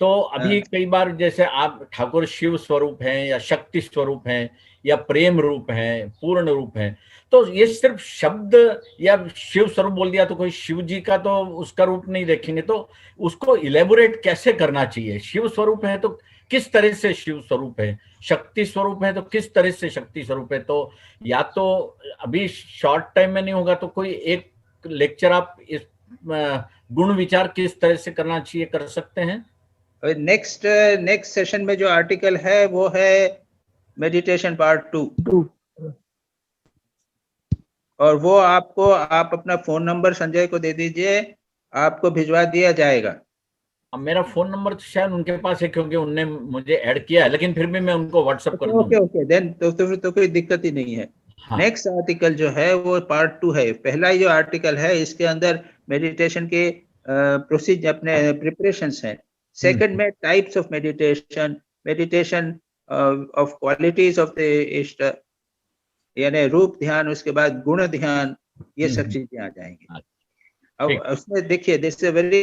तो अभी कई बार जैसे आप ठाकुर शिव स्वरूप हैं या शक्ति स्वरूप हैं या प्रेम रूप हैं, पूर्ण रूप हैं, तो ये सिर्फ शब्द या शिव स्वरूप बोल दिया तो कोई शिव जी का तो उसका रूप नहीं देखेंगे, तो उसको इलेबोरेट कैसे करना चाहिए? शिव स्वरूप है तो किस तरह से शिव स्वरूप है, शक्ति स्वरूप है तो किस तरह से शक्ति स्वरूप है? तो या तो अभी शॉर्ट टाइम में नहीं होगा तो कोई एक लेक्चर आप इस गुण विचार किस तरह से करना चाहिए कर सकते हैं? नेक्स्ट सेशन में जो आर्टिकल है वो है मेडिटेशन पार्ट 2, और वो आपको, आप अपना फोन नंबर संजय को दे दीजिए, आपको भिजवा दिया जाएगा। अब मेरा फोन नंबर तो शायद उनके पास है क्योंकि उनने मुझे ऐड किया है, लेकिन फिर भी मैं उनको व्हाट्सएप कर दूंगा। ओके देन तो कोई दिक्कत ही नहीं है। नेक्स्ट आर्टिकल जो है वो पार्ट 2 है। पहला जो आर्टिकल है इसके अंदर मेडिटेशन के प्रोसीजर, अपने प्रिपरेशंस हैं। सेकंड में types of meditation, meditation of qualities of the इष्ट, यानी रूप ध्यान, उसके बाद गुण ध्यान, ये सब चीजें आ जाएंगी। अब उसमें देखिए, this is a very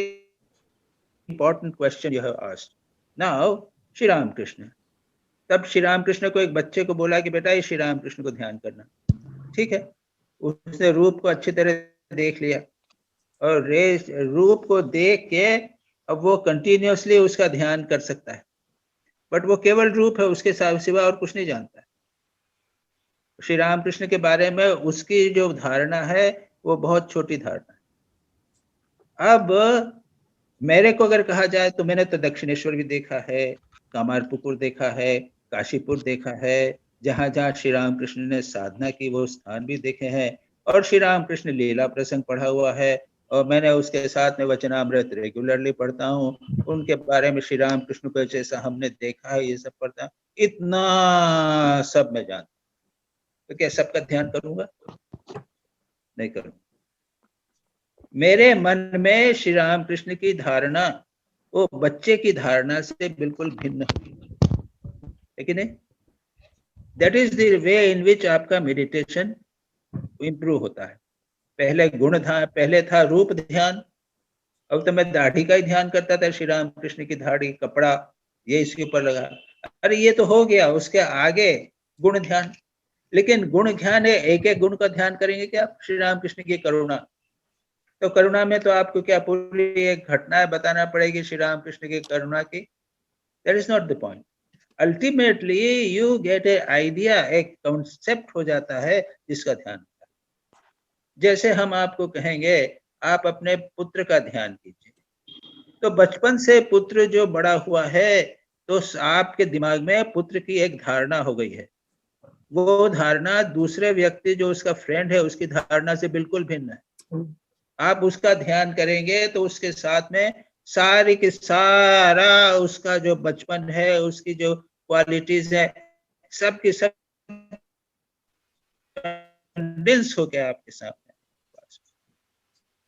important question you have asked. Now Shri Ram Krishna, तब श्री राम कृष्ण को एक बच्चे को बोला कि बेटा ये श्री राम कृष्ण को ध्यान करना, ठीक है। उसने रूप को अच्छी तरह देख लिया, और रूप को देख के अब वो कंटिन्यूअसली उसका ध्यान कर सकता है, बट वो केवल रूप है, उसके सिवा और कुछ नहीं जानता है। श्री राम कृष्ण के बारे में उसकी जो धारणा है वो बहुत छोटी धारणा है। अब मेरे को अगर कहा जाए तो मैंने तो दक्षिणेश्वर भी देखा है, कामारपुकुर देखा है, काशीपुर देखा है, जहां जहां श्री राम कृष्ण ने साधना की वो स्थान भी देखे हैं, और श्री राम कृष्ण लीला प्रसंग पढ़ा हुआ है, और मैंने उसके साथ में वचनामृत रेगुलरली पढ़ता हूँ। उनके बारे में श्री राम कृष्ण को जैसा हमने देखा है ये सब पढ़ता, इतना सब मैं जानता। तो क्या सबका ध्यान करूंगा? नहीं करूंगा। मेरे मन में श्री राम कृष्ण की धारणा वो बच्चे की धारणा से बिल्कुल भिन्न होगी, लेकिन दैट इज द वे इन विच आपका मेडिटेशन इंप्रूव होता है। पहले गुण ध्यान, पहले था रूप ध्यान, अब तो मैं दाढ़ी का ही ध्यान करता था, श्री राम कृष्ण की दाढ़ी, कपड़ा, ये इसके ऊपर लगा, अरे ये तो हो गया। उसके आगे गुण ध्यान, लेकिन गुण ध्यान है, एक एक गुण का ध्यान करेंगे क्या? श्री राम कृष्ण की करुणा, तो करुणा में तो आपको क्या पूरी एक घटना बताना पड़ेगी श्री राम कृष्ण की करुणा की? That is not the point. Ultimately you get A idea, एक कॉन्सेप्ट हो जाता है जिसका ध्यान होता है। जैसे हम आपको कहेंगे आप अपने पुत्र का ध्यान कीजिए, तो बचपन से पुत्र जो बड़ा हुआ है तो आपके दिमाग में पुत्र की एक धारणा हो गई है। वो धारणा दूसरे व्यक्ति जो उसका फ्रेंड है उसकी धारणा से बिल्कुल भिन्न है। आप उसका ध्यान करेंगे तो उसके साथ में सारी की सारा उसका जो बचपन है, उसकी जो क्वालिटीज है, सब की सब कंडेंस हो गया आपके सामने।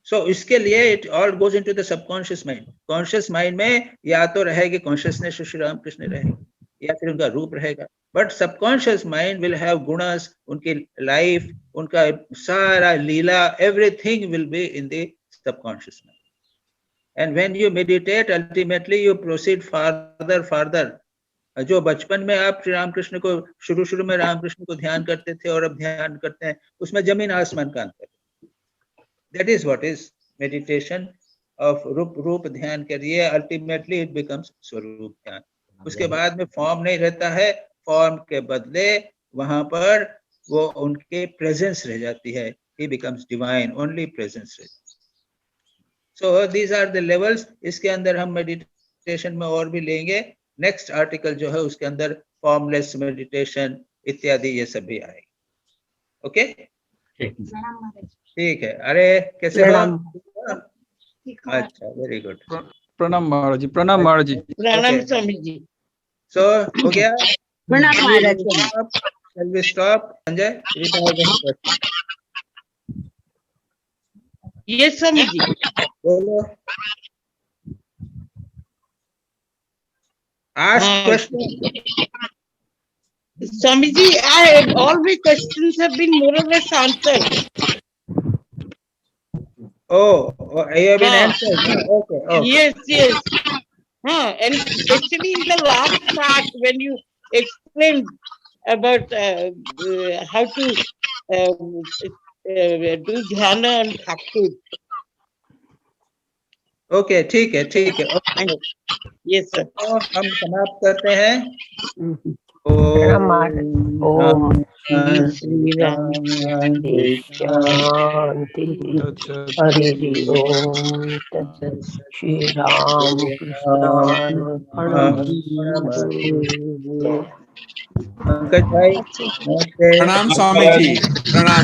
सो इसके लिए it all goes into the subconscious mind. Conscious mind में या तो रहेगी कॉन्शियसनेस श्री राम कृष्ण रहेगी या फिर उनका रूप रहेगा, but subconscious mind will have गुणस, उनकी लाइफ, उनका सारा लीला, everything will be in the subconscious mind. And when you meditate ultimately you proceed farther. जो बचपन में आप श्री रामकृष्ण को शुरू में रामकृष्ण को ध्यान करते थे और अब ध्यान करते हैं, उसमें जमीन आसमान का अंतर। That is what is meditation of रूप ध्यान करिए, अल्टीमेटली इट बिकम्स स्वरूप ध्यान। उसके बाद में फॉर्म नहीं रहता है, फॉर्म के बदले वहां पर वो उनके प्रेजेंस रह जाती है। He becomes divine, only presence रहती है। So these are the levels. इसके अंदर हम मेडिटेशन में और भी लेंगे। नेक्स्ट आर्टिकल जो है उसके अंदर फॉर्मलेस मेडिटेशन इत्यादि ये सब भी आएगा। ओके, ठीक है। अरे कैसे हो? अच्छा, वेरी गुड। प्रणाम महाराज जी। प्रणाम महाराज जी। प्रणाम स्वामी जी। सो हो गया? प्रणाम Maharaj ji. Shall we stop, Sanjay? Yes Swami ji. बोलो। Ask question. Swamiji, all my questions have been more or less answered. Oh, you have been answered. Okay. Yes. And especially in the last part when you explained about how to do dhyana on Thakur. Okay, ठीक है. Yes, sir. तो हम समाप्त करते हैं. ओम श्री राम शांति हरि ओम तत्सत् श्री राम कृष्ण पंकज भाई, प्रणाम स्वामी जी, प्रणाम।